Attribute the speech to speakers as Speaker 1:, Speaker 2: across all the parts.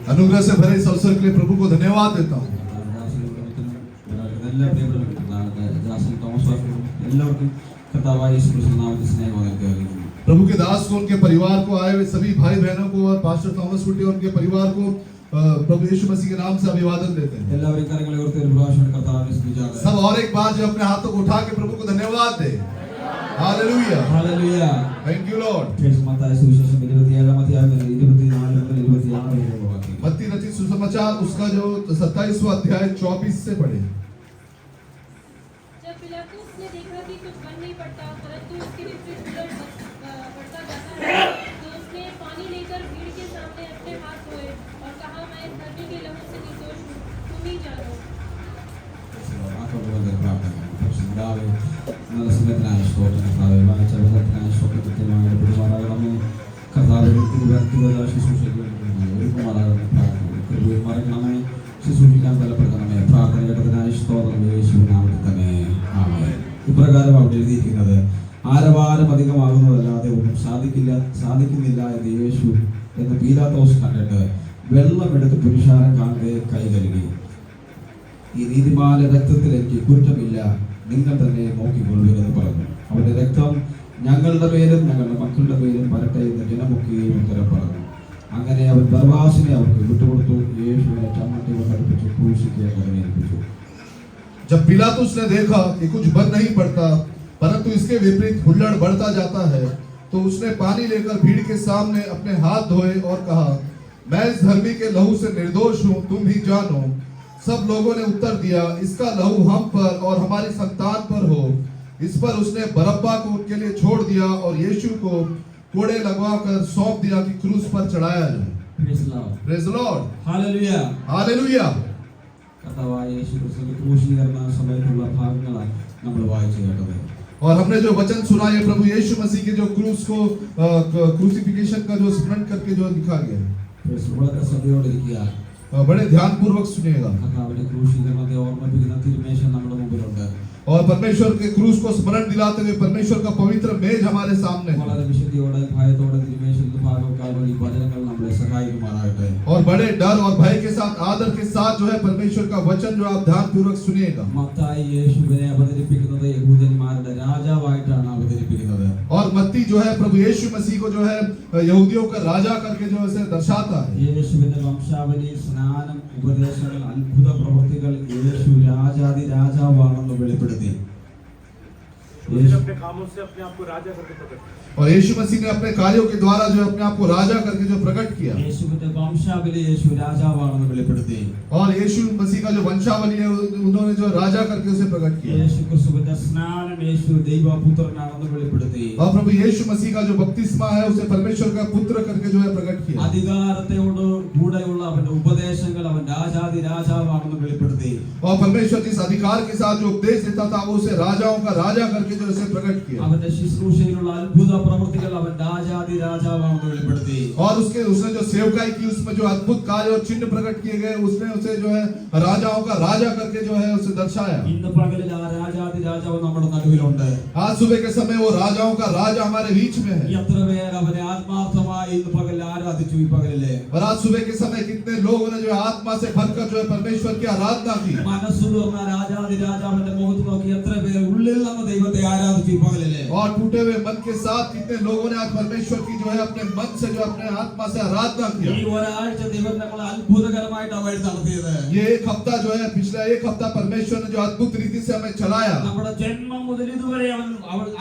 Speaker 1: अनुग्रह से भरे इस अवसर के लिए प्रभु को धन्यवाद देता हूँ। प्रभु के दास को, उनके परिवार को, आए हुए सभी भाई बहनों को और पास्टर थॉमस कुटी और उनके परिवार को प्रभु यीशु मसीह के नाम से अभिवादन देते हैं। सब और एक बार जो अपने हाथों को उठा के प्रभु को धन्यवाद दे। Hallelujah,
Speaker 2: hallelujah,
Speaker 1: thank you Lord. मत्ती रचित सुसमाचार उसका जो 27वां अध्याय 24 से पढ़े।
Speaker 3: जब पिलातुस ने देखा कि कुछ बन नहीं पड़ता परंतु उसके विपरीत बढ़ता जाता है, तो उसने पानी लेकर भीड़ के सामने अपने हाथ धोए और कहा, मैं इस धर्मी के लहू से निर्दोष हूँ, तुम ही जानो।
Speaker 2: ഇപ്രകാരം അവിടെ എഴുതിയിരിക്കുന്നത്, ആരവാരം അധികമാകുന്നതല്ലാതെ ഒന്നും സാധിക്കുന്നില്ല എന്ന് യേശു എന്ന് പീലാത്തോസ് കണ്ടിട്ട് വെള്ളമെടുത്ത് പുരുഷാരം കാണുകയെ കൈ കഴുകി, ഈ നീതിമാന്റെ രക്തത്തിൽ എനിക്ക് കുറ്റമില്ല, നിങ്ങൾ തന്നെ നോക്കിക്കൊള്ളുവിനെന്ന് പറഞ്ഞു. അവന്റെ രക്തം ഞങ്ങളുടെ പേരും ഞങ്ങളുടെ മക്കളുടെ പേരും വരട്ടെ എന്ന് ജനമൊക്കെയും ഉത്തരം പറഞ്ഞു. അങ്ങനെ അവൻ ബർബാസിനെ അവർക്ക് വിട്ടുകൊടുത്തു. യേശുവിനെ ചമ്മട്ടി കൊണ്ടടിപ്പിച്ചു ക്രൂശിക്കാൻ ഏൽപ്പിച്ചു.
Speaker 1: जब पिलातुस ने देखा कि कुछ बन नहीं पड़ता परंतु इसके विपरीत हुल्लड़ बढ़ता जाता है, तो उसने पानी लेकर भीड़ के सामने अपने हाथ धोए और कहा, मैं इस धर्मी के लहू से निर्दोष हूँ, तुम ही जानो। सब लोगों ने उत्तर दिया, इसका लहू हम पर और हमारी संतान पर हो। इस पर उसने बरब्बा को उनके लिए छोड़ दिया और यीशु को कोड़े लगवाकर सौंप दिया कि क्रूस पर चढ़ाया जाए। Praise the Lord,
Speaker 2: hallelujah,
Speaker 1: hallelujah.
Speaker 2: കർത്താവായ യേശു ക്രിസ്തുവിന്റെ ക്രൂശീകരണ സമയത്തുള്ള ഭാഗങ്ങളാണ് നമ്മൾ വായിച്ചു കേട്ടത്.
Speaker 1: और हमने जो वचन सुना है प्रभु यीशु मसीह के जो क्रूस को क्रूसिफिकेशन का जो स्मरण करके जो लिखा गया है,
Speaker 2: വളരെ ശ്രദ്ധയോടിരിക്കുക.
Speaker 1: बड़े ध्यान पूर्वक सुनिएगा।
Speaker 2: കർത്താവിന്റെ ക്രൂശീകരണത്തെ ഓർമ്മിപ്പിക്കുന്ന തിരുമേശ നമ്മുടെ മുമ്പിലുണ്ട്.
Speaker 1: और परमेश्वर के क्रूस को स्मरण दिलाते हुए परमेश्वर का पवित्र मेज हमारे सामने है।
Speaker 2: വളരെ വിശുദ്ധിയോടെ ഭയത്തോടെ തിരുമേശയുടെ ഭാഗങ്ങൾ ഈ വചനങ്ങൾ നമ്മളെ സഹായിക്കുമാറാകട്ടെ.
Speaker 1: और बड़े डर और भय के साथ, आदर के साथ जो है परमेश्वर का वचन जो आप ध्यान पूर्वक सुनिएगा।
Speaker 2: മത്തായി യേശുവിനെ അവതരിപ്പിക്കുന്നത് യഹൂദന്മാരുടെ രാജാവായിട്ടാണ് അവതരിപ്പിക്കുന്നത്.
Speaker 1: और मत्ती जो है प्रभु यीशु मसीह को जो है यहूदियों का राजा करके जो है दर्शाता है।
Speaker 2: യേശുവിന്റെ വംശാവലി, സ്നാനം, ഉപദേശങ്ങൾ, അത്ഭുത പ്രവൃത്തികൾ യേശു രാജാതി രാജാവാണെന്ന് വെളിപ്പെടുത്തി.
Speaker 4: अपने कामों से अपने आप को राजा करके प्रकट किया।
Speaker 1: और यीशु मसीह ने अपने कार्यों के द्वारा जो अपने आप को राजा करके जो प्रकट किया।
Speaker 2: യേശുവിന്റെ വംശാവലി യേശു രാജാവാണെന്ന് വെളിപ്പെടുത്തി.
Speaker 1: और यीशु मसीह का जो वंशावली है उन्होंने जो राजा करके उसे प्रकट किया।
Speaker 2: യേശു ക്രിസ്തുവിന്റെ സ്നാനം യേശു ദൈവപുത്രനാണെന്ന് വെളിപ്പെടുത്തി.
Speaker 1: और प्रभु यीशु मसीह का जो बपतिस्मा है उसे परमेश्वर का पुत्र करके जो है प्रकट किया।
Speaker 2: അധികാരത്തോട് കൂടെയുള്ള അവന്റെ ഉപദേശങ്ങൾ അവൻ രാജാതി രാജാവാണെന്ന് വെളിപ്പെടുത്തി.
Speaker 1: और परमेश्वर जिस अधिकार के साथ जो उपदेश देता था वो उसे राजाओं का राजा करके जो इसे प्रकट किया।
Speaker 2: അവന്റെ ശുശ്രൂഷയിലുള്ള അത്ഭുത പ്രവൃത്തികൾ അവൻ രാജാതി രാജാവാണെന്ന് വെളിപ്പെടുത്തി.
Speaker 1: और उसने जो सेवकाई की उसमें जो अद्भुत कार्य और चिन्ह प्रकट किए गए उसने उसे जो है राजाओं का राजा करके जो है उसे दर्शाया।
Speaker 2: ഇന്ന് പകലിൽ ആ രാജാതി രാജാവ് നമ്മുടെ നടുവിലുണ്ട്.
Speaker 1: आज सुबह के समय वो राजाओं का राजा हमारे बीच में है।
Speaker 2: എത്ര പേർ അവനെ ആത്മാർത്ഥമായി ഇന്ന് പകലിൽ ആരാധിച്ചു ഈ പകലിലെ.
Speaker 1: और आज सुबह के समय कितने लोगों ने जो है आत्मा से भरकर जो है परमेश्वर की आराधना की।
Speaker 2: മനസ്സു തുറന്ന രാജാതി രാജാവിന്റെ മുഖത്ത് നോക്കി എത്ര പേർ ഉള്ളിൽ നിന്ന് ദൈവത്തെ ആരാധിച്ചു ഈ പകലിലെ.
Speaker 1: और टूटे हुए मन के साथ कितने लोगों ने आज परमेश्वर की जो है अपने मन से जो अपने आत्मा से आराधना
Speaker 2: ഈ
Speaker 1: किया।
Speaker 2: ഒരാഴ്ച ദൈവം നമ്മളെ അത്ഭുതകരമായിട്ടാണ് വഴി നടത്തിയത്.
Speaker 1: ये एक हफ्ता जो है पिछला एक हफ्ता परमेश्वर ने जो अद्भुत रीति से हमें चलाया।
Speaker 2: നമ്മുടെ ജന്മം മുതൽ ഇതുവരെ അവൻ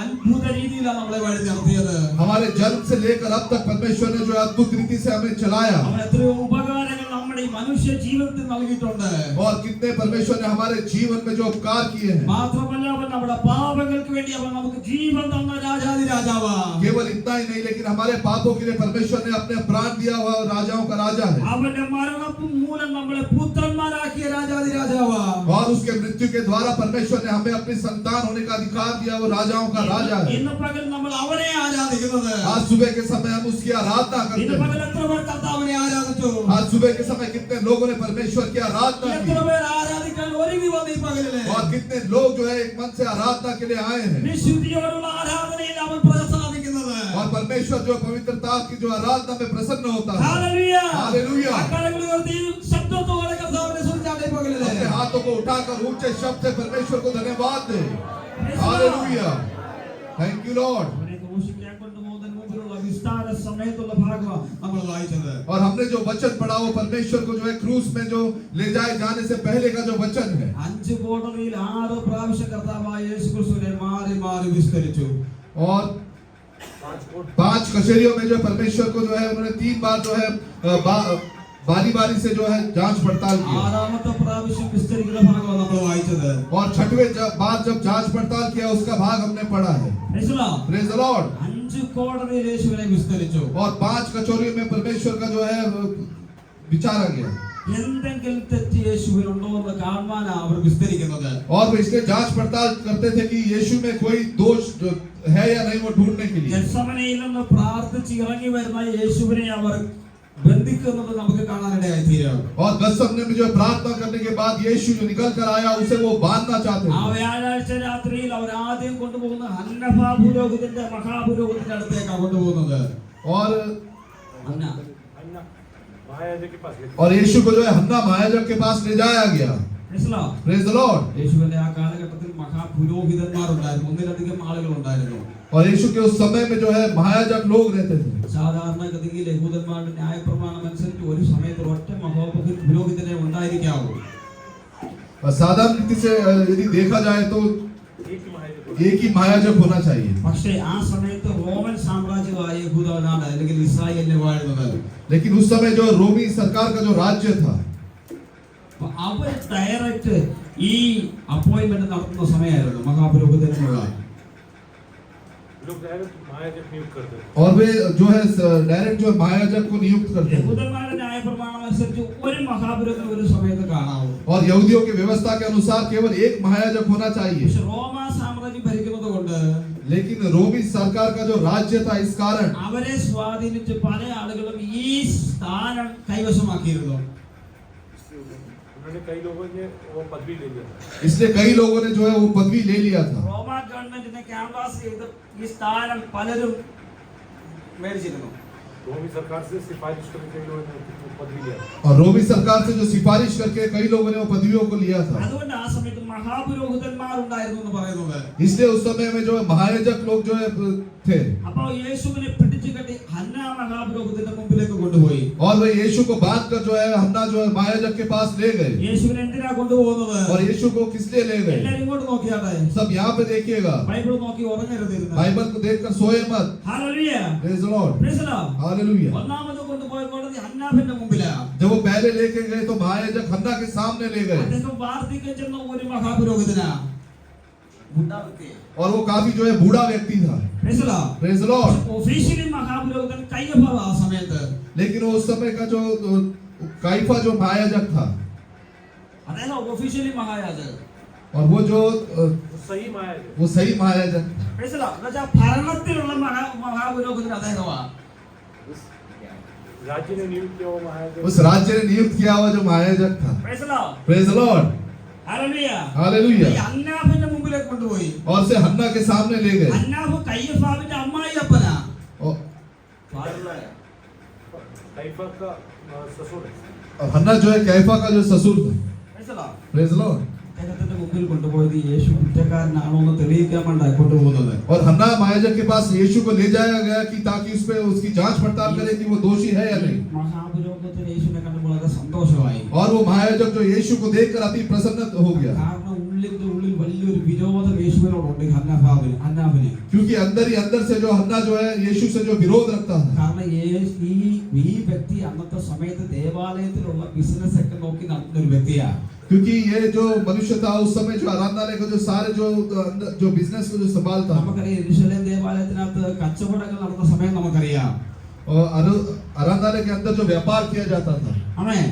Speaker 2: അത്ഭുത രീതിയിലാണ് നമ്മളെ വഴി നടത്തിയത്.
Speaker 1: हमारे जन्म से लेकर अब तक परमेश्वर ने जो अद्भुत रीति से हमें चलाया।
Speaker 2: അവൻ എത്രയോ ഉപകാരങ്ങൾ നമ്മുടെ ഈ മനുഷ്യ ജീവിതത്തിൽ നൽകിയിട്ടുണ്ട്.
Speaker 1: और कितने परमेश्वर ने हमारे जीवन में जो उपकार किए हैं।
Speaker 2: മാത്രമല്ല അവൻ നമ്മുടെ പാപങ്ങൾക്ക് വേണ്ടി അവൻ നമുക്ക് ജീവൻ തന്ന രാജാതി രാജാവാ.
Speaker 1: केवल इतना ही नहीं लेकिन हमारे पापों के लिए परमेश्वर ने अपने प्राण दिया हुआ और राजाओं का राजा है।
Speaker 2: അവന്റെ മരണത്തിൻ മൂലം നമ്മളെ പുത്രന്മാരാക്കിയ രാജാതി രാജാവാ.
Speaker 1: और उसके मृत्यु के द्वारा परमेश्वर ने हमें अपनी संतान होने का अधिकार दिया, वो राजाओं का राजा है।
Speaker 2: ഇന്ന് പകൽ നമ്മൾ അവനെ ആരാധിക്കുന്നത്.
Speaker 1: आज सुबह के समय हम उसकी आराधना करते
Speaker 2: ഇന്ന്
Speaker 1: हैं।
Speaker 2: പകൽ എത്ര പേർ കർത്താവിനെ ആരാധിച്ചു?
Speaker 1: आज सुबह के समय कितने लोगों ने परमेश्वर की आराधना
Speaker 2: എത്ര
Speaker 1: की।
Speaker 2: പേർ ആരാധിക്കാൻ ഒരുങ്ങി വന്നു ഈ പകലിലെ?
Speaker 1: और कितने लोग जो है एक मन से आराधना के लिए आए हैं।
Speaker 2: വിശുദ്ധിയോടുള്ള ആരാധനയിൽ അവൻ പ്രസാദിക്കുന്നത്.
Speaker 1: और परमेश्वर जो पवित्रता की जो आराधना में प्रसन्न होता है।
Speaker 2: Hallelujah
Speaker 1: hallelujah.
Speaker 2: കരങ്ങൾ ഉയർത്തി ശബ്ദത്തോടെ കർത്താവിനെ സ്തുതിച്ചാട്ടെ പകലിലെ
Speaker 1: अपने हाथों को उठाकर ऊंचे शब्द से परमेश्वर को धन्यवाद दे। हालेलुया। Thank you Lord.
Speaker 2: അവനെ ഘോഷിക്കാൻ കൊണ്ടുപോകുന്നതിന് മുമ്പിലുള്ള വിസ്താര സമയത്തുള്ള ഭാഗമാണ് നമ്മൾ വായിച്ചത്.
Speaker 1: और हमने जो वचन पढ़ा वो परमेश्वर को जो है क्रूस में जो ले जाए जाने से पहले का जो वचन है।
Speaker 2: 5 കോടതിയിൽ 6 പ്രാവശ്യം കർത്താവായ യേശുക്രിസ്തുവിനെ മാറി മാറി വിസ്തരിച്ചു.
Speaker 1: और 5 कचहरियों में जो परमेश्वर को जो है उन्होंने 3 बार जो है बारी बारी से जो है जांच पड़ताल की।
Speaker 2: 6ാമത്തെ പ്രാവശ്യം വിസ്തരിക്കുന്ന ഭാഗമാണ് നമ്മൾ വായിച്ചത്.
Speaker 1: और 6वें बार जब जांच पड़ताल किया उसका भाग हमने पढ़ा है। Praise the Lord.
Speaker 2: 5 കോടതിയിൽ യേശുവിനെ വിസ്തരിച്ചു.
Speaker 1: और 5 कचहरियों में परमेश्वर का जो है विचारा गया।
Speaker 2: എന്തെങ്കിലും തെറ്റ് യേശുവിനുണ്ടോ എന്ന് കാണാനാണ് അവർ വിസ്തരിക്കുന്നത്.
Speaker 1: और वो इसलिए जांच पड़ताल करते थे कि यीशु में कोई दोष है या नहीं वो ढूंढने के लिए।
Speaker 2: ഗെത്സമനയിൽ നിന്ന് പ്രാർത്ഥിച്ച് ഇറങ്ങി വരുന്ന യേശുവിനെ അവർ ബന്ധിക്കുന്നത് നമുക്ക് കാണാനിടയായി തീരും.
Speaker 1: और गत्समने में जो प्रार्थना करने के बाद यीशु जो निकल कर आया उसे वो बांधना चाहते
Speaker 2: ആ
Speaker 1: थे।
Speaker 2: വ്യാഴാഴ്ച രാത്രിയിൽ അവർ ആദ്യം കൊണ്ടുപോകുന്ന ഹന്നഫ പുരോഹിതന്റെ മഹാപുരോഹിതന്റെ അടുത്തേക്കാണ് കൊണ്ടുപോകുന്നത്.
Speaker 1: और
Speaker 2: ഹന്ന
Speaker 4: अन्ना महायाजक के पास गए।
Speaker 1: और यीशु को जो है हन्ना महायाजक के पास ले जाया गया।
Speaker 2: മനസ്സിലാ
Speaker 1: प्रेज द लॉर्ड।
Speaker 2: യേശുവിന്റെ ആ കാലഘട്ടത്തിൽ മഹാപുരോഹിതന്മാരുണ്ടായിരുന്നു. ഒന്നിലധികം ആളുകൾ ഉണ്ടായിരുന്നു.
Speaker 1: और यीशु के उस समय में जो है महायाजक लोग रहते थे।
Speaker 2: സാധാരണഗതിയിൽ യഹൂദന്മാരുടെ ന്യായപ്രമാണം അനുസരിച്ച് ഒരു സമയത്ത് ഒറ്റ മഹാപുരോഹിതനെ ഉണ്ടായിരിക്കാവൂ.
Speaker 1: और साधारण रीति से यदि देखा जाए तो
Speaker 4: एक ही महायाजक
Speaker 1: एक ही महायाजक होना चाहिए।
Speaker 2: പക്ഷേ ആ സമയത്ത് റോമൻ സാമ്രാജ്യമായ യഹൂദനാണ് അല്ലെങ്കിൽ ഇസ്രായേലിനെ വാഴുന്നത്.
Speaker 1: लेकिन उस समय जो रोमी सरकार का जो राज्य था
Speaker 2: അവർ ഡയറക്റ്റ് ഈ അപ്പോയിന്റ്മെന്റ് നടത്തുന്ന സമയമായിരുന്നു മഹാപുരോഹിതനുള്ള.
Speaker 4: लोग डायरेक्ट महायाजक नियुक्त करते हैं।
Speaker 1: और वे जो है डायरेक्ट जो महायाजक को नियुक्त करते हैं।
Speaker 2: യഹൂദന്മാരുടെ ന്യായപ്രമാണം അനുസരിച്ച് ഒരു മഹാപുരോഹിതൻ ഒരു സമയത്ത് കാണാവൂ.
Speaker 1: और यहूदियों की व्यवस्था के अनुसार केवल एक महायाजक होना चाहिए।
Speaker 2: പക്ഷെ റോമ സാമ്രാജ്യം ഭരിക്കുന്നത് കൊണ്ട്
Speaker 1: लेकिन रोमी सरकार का जो राज्य था इस कारण
Speaker 2: അവരെ സ്വാധീനിച്ച് പല ആളുകളും ഈ സ്ഥാനം കൈവശമാക്കിയിരുന്നു.
Speaker 4: उन्होंने कई लोगों ने वो पदवी ले लिया।
Speaker 1: इसलिए कई लोगों ने जो है वो पदवी ले लिया था।
Speaker 2: റോമ ഗവൺമെന്റിനെ ക്യാൻവാസ് ചെയ്ത് ഈ സ്ഥാനം പലരും മേടിച്ചിരുന്നു.
Speaker 4: रोमी सरकार से सिफारिश करके कई लोगों ने पदवी लिया।
Speaker 1: और रोमी सरकार से जो सिफारिश करके कई लोगों ने वो पदवियों को लिया था।
Speaker 2: അതുകൊണ്ട് ആ സമയത്ത് മഹാപുരോഹിതന്മാർ ഉണ്ടായിരുന്നു എന്ന് പറയുന്നത്.
Speaker 1: इसलिए उस समय में जो है महायाजक लोग जो है थे।
Speaker 2: അപ്പോൾ യേശുവിനെ പിടിച്ചു കെട്ടി ഹന്ന മഹാപുരോഹിതന്റെ മുമ്പിലേക്ക് കൊണ്ടുപോയി.
Speaker 1: और वे यीशु को बांध कर जो है हन्ना जो है महायाजक के पास ले गए।
Speaker 2: യേശുവിനെ എന്തിനാ കൊണ്ടുപോകുന്നത്?
Speaker 1: और यीशु को किस लिए ले गए?
Speaker 2: എല്ലാവരും ഇങ്ങോട്ട് നോക്കിയാട്ടെ.
Speaker 1: सब यहाँ पे देखिएगा।
Speaker 2: ബൈബിൾ നോക്കി ഉറങ്ങരുത്.
Speaker 1: बाइबल को देखकर सोए मत।
Speaker 2: Hallelujah.
Speaker 1: Praise the Lord.
Speaker 2: Price the Lord.
Speaker 1: Hallelujah.
Speaker 2: ഒന്നാമത് കൊണ്ടുപോയ കോടതി ഹന്നാഫിന്റെ മുമ്പിലാ.
Speaker 1: जब वो पहले लेके गए तो महायाजक हन्ना के सामने ले गए।
Speaker 2: അദ്ദേഹം വാർദ്ധക്യം ചെന്ന ഒരു മഹാപുരോഹിതനാ. ബുദ്ധാവത്തെ.
Speaker 1: और वो काफी जो है बूढ़ा व्यक्ति था।
Speaker 2: Price the Lord.
Speaker 1: Praise the Lord.
Speaker 2: Officially മഹാപുരോഹിതൻ കയ്യഫ ആ സമയത്ത്.
Speaker 1: लेकिन वो उस समय का जो काइफा जो महायाजक था
Speaker 2: അദ്ദേഹം ഒഫീഷ്യലി മഹായാജകൻ.
Speaker 1: और वो जो
Speaker 4: सही महायाजक।
Speaker 1: वो सही महायाजक
Speaker 2: പ്രൈസ് ദി ലോർഡ്. എന്നുവെച്ചാൽ ഭരണത്തിലുള്ള മഹാപുരോഹിതൻ അദ്ദേഹമാ.
Speaker 4: राज्य ने नियुक्त किया वो महायाजक।
Speaker 1: उस राज्य ने नियुक्त किया हुआ जो महायाजक था।
Speaker 2: Price the Lord.
Speaker 1: Praise the Lord.
Speaker 2: Hallelujah.
Speaker 1: Hallelujah.
Speaker 2: ഈ ഹന്നാഫിന്റെ മുമ്പിലേക്ക് കൊണ്ടുപോയി.
Speaker 1: और से हन्ना के सामने ले गए।
Speaker 2: ഹന്നാഫ് കയ്യഫാവിന്റെ അമ്മായിയപ്പനാ.
Speaker 1: और
Speaker 4: काइफा का ससुर है।
Speaker 1: हन्ना जो है कैफा का जो ससुर था।
Speaker 2: Price the Lord.
Speaker 1: Praise the Lord.
Speaker 2: അദ്ദേഹത്തിന്റെ മുമ്പിൽ കൊണ്ടുപോയത് യേശു കുറ്റക്കാരനാണോ എന്ന് തെളിയിക്കാൻ വേണ്ടി കൊണ്ടുപോകുന്നത്.
Speaker 1: और हन्ना महायाजक के पास यीशु को ले जाया गया कि ताकि उस पे उसकी जांच पड़ताल करे कि वो दोषी है या नहीं।
Speaker 2: മഹാപുരോഹിതൻ യേശുവിനെ കണ്ടപ്പോൾ വളരെ സന്തോഷമായി.
Speaker 1: और वो महायाजक जो यीशु को देखकर अति प्रसन्न हो गया।
Speaker 2: കാരണം ഉള്ളിൽ വലിയൊരു വിരോധം യേശുവിനോടുണ്ട് ഹന്നാഫിന്.
Speaker 1: क्योंकि अंदर ही अंदर से जो हन्ना जो है यीशु से जो विरोध रखता था।
Speaker 2: കാരണം ഈ व्यक्ति അന്നത്തെ സമയത്ത് ദേവാലയത്തിലുള്ള ബിസിനസ് ഒക്കെ നോക്കി നടത്തുന്ന ഒരു വ്യക്തിയാണ്.
Speaker 1: क्योंकि ये जो मनुष्य था उस समय जो आराधनालय का जो सारे जो बिजनेस को जो संभालता।
Speaker 2: നമുക്കറിയാം യെരൂശലേം ദേവാലയത്തിനകത്ത് കച്ചവടങ്ങൾ നടന്ന സമയം നമുക്കറിയാം.
Speaker 1: और आराधनालय के अंदर जो व्यापार किया जाता था।
Speaker 2: ആമേൻ.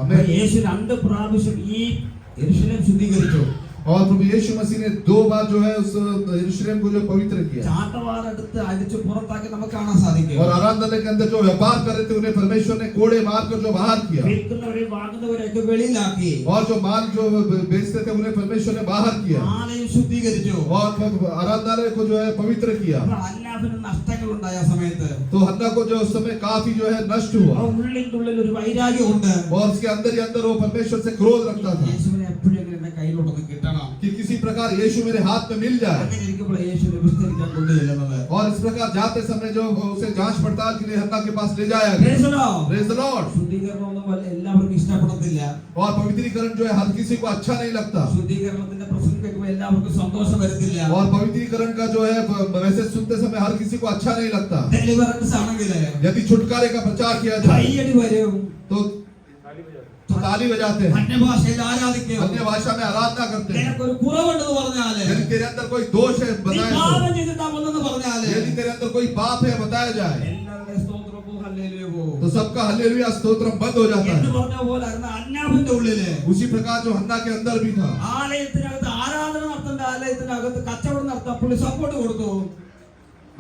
Speaker 1: ആമേൻ.
Speaker 2: യേശു 2 പ്രാവശ്യം ഈ യെരൂശലേം ശുദ്ധീകരിച്ചു.
Speaker 1: और प्रभु यीशु मसीह ने 2 बार जो है उस यरूशलेम को जो पवित्र किया
Speaker 2: ചാട്ടവാറെടുത്ത് അടിച്ചു പുറത്താക്കി നമുക്ക് കാണാൻ സാധിക്കും.
Speaker 1: और आराधनालय के अंदर जो व्यापार कर रहे थे उन्हें परमेश्वर ने कोड़े मारकर जो बाहर किया
Speaker 2: വിൽക്കുന്നവരെ വാങ്ങുന്നവരെയൊക്കെ വെളിയിലാക്കി
Speaker 1: और जो माल जो बेचते थे उन्हें परमेश्वर ने बाहर किया
Speaker 2: ആലയം ശുദ്ധീകരിച്ചു.
Speaker 1: और आराधनालय को जो है पवित्र किया.
Speaker 2: അപ്പോൾ അന്നാഫിന് നഷ്ടങ്ങൾ ഉണ്ടായ സമയത്ത്
Speaker 1: तो हन्ना को जो उस समय काफी जो है नष्ट हुआ
Speaker 2: ഉള്ളിന്റെ ഉള്ളിൽ ഒരു വൈരാഗ്യമുണ്ട്.
Speaker 1: और उसके अंदर ही अंदर वो परमेश्वर से क्रोध रखता था
Speaker 2: യേശുവിനെ എപ്പോഴെങ്കിലും എന്റെ കയ്യിലോട്ടൊന്ന് കിട്ടണം.
Speaker 1: कि किसी प्रकार यीशु मेरे हाथ में मिल जाए.
Speaker 2: അങ്ങനെ ഇരിക്കുമ്പോൾ യേശുവിനെ വിസ്തരിക്കാൻ കൊണ്ടുചെല്ലുന്നത്.
Speaker 1: और इस प्रकार जाते समय जो उसे जांच पड़ताल के लिए हन्ना के पास ले जाया
Speaker 2: Praise the
Speaker 1: गया.
Speaker 2: Lord.
Speaker 1: Praise the Lord.
Speaker 2: ശുദ്ധീകരണമൊന്നും എല്ലാവർക്കും ഇഷ്ടപ്പെടത്തില്ല.
Speaker 1: और पवित्रीकरण जो है हर किसी को अच्छा नहीं लगता
Speaker 2: ശുദ്ധീകരണത്തിന്റെ പ്രസംഗം കേൾക്കുമ്പോൾ എല്ലാവർക്കും സന്തോഷം വരത്തില്ല.
Speaker 1: और पवित्रीकरण का जो है वैसे सुनते समय हर किसी को अच्छा नहीं लगता.
Speaker 2: ഡെലിവറൻസ് ആണെങ്കിൽ
Speaker 1: यदि छुटकारे का प्रचार किया जाए
Speaker 2: കൈയടി വരും,
Speaker 1: तो ताली बजाते हैं,
Speaker 2: അന്യഭാഷയിൽ ആരാധിക്കും.
Speaker 1: अन्य भाषा में आराधना करते हैं.
Speaker 2: നിനക്കൊരു കുറവുണ്ടെന്ന് പറഞ്ഞാല്,
Speaker 1: यदि तेरे अंदर कोई दोष है
Speaker 2: നീ
Speaker 1: बताया
Speaker 2: പാപം
Speaker 1: जाए,
Speaker 2: ചെയ്തിട്ടാ വന്നെന്ന് പറഞ്ഞാല്,
Speaker 1: यदि तेरे अंदर कोई पाप है बताया जाए
Speaker 2: എല്ലാവരുടെയും സ്തോത്രവും ഹല്ലേലൂയയും.
Speaker 1: तो सबका हल्लेलुया स्तोत्रम बंद हो जाता
Speaker 2: എന്ന്
Speaker 1: है.
Speaker 2: പറഞ്ഞ പോലായിരുന്നു അന്നാഫിന്റെ ഉള്ളില്.
Speaker 1: उसी प्रकार जो हन्ना के अंदर भी था.
Speaker 2: ആലയത്തിനകത്ത് ആരാധന നടത്തേണ്ട ആലയത്തിനകത്ത് കച്ചവടം നടത്താൻ പുള്ളി സപ്പോർട്ട് കൊടുത്തു.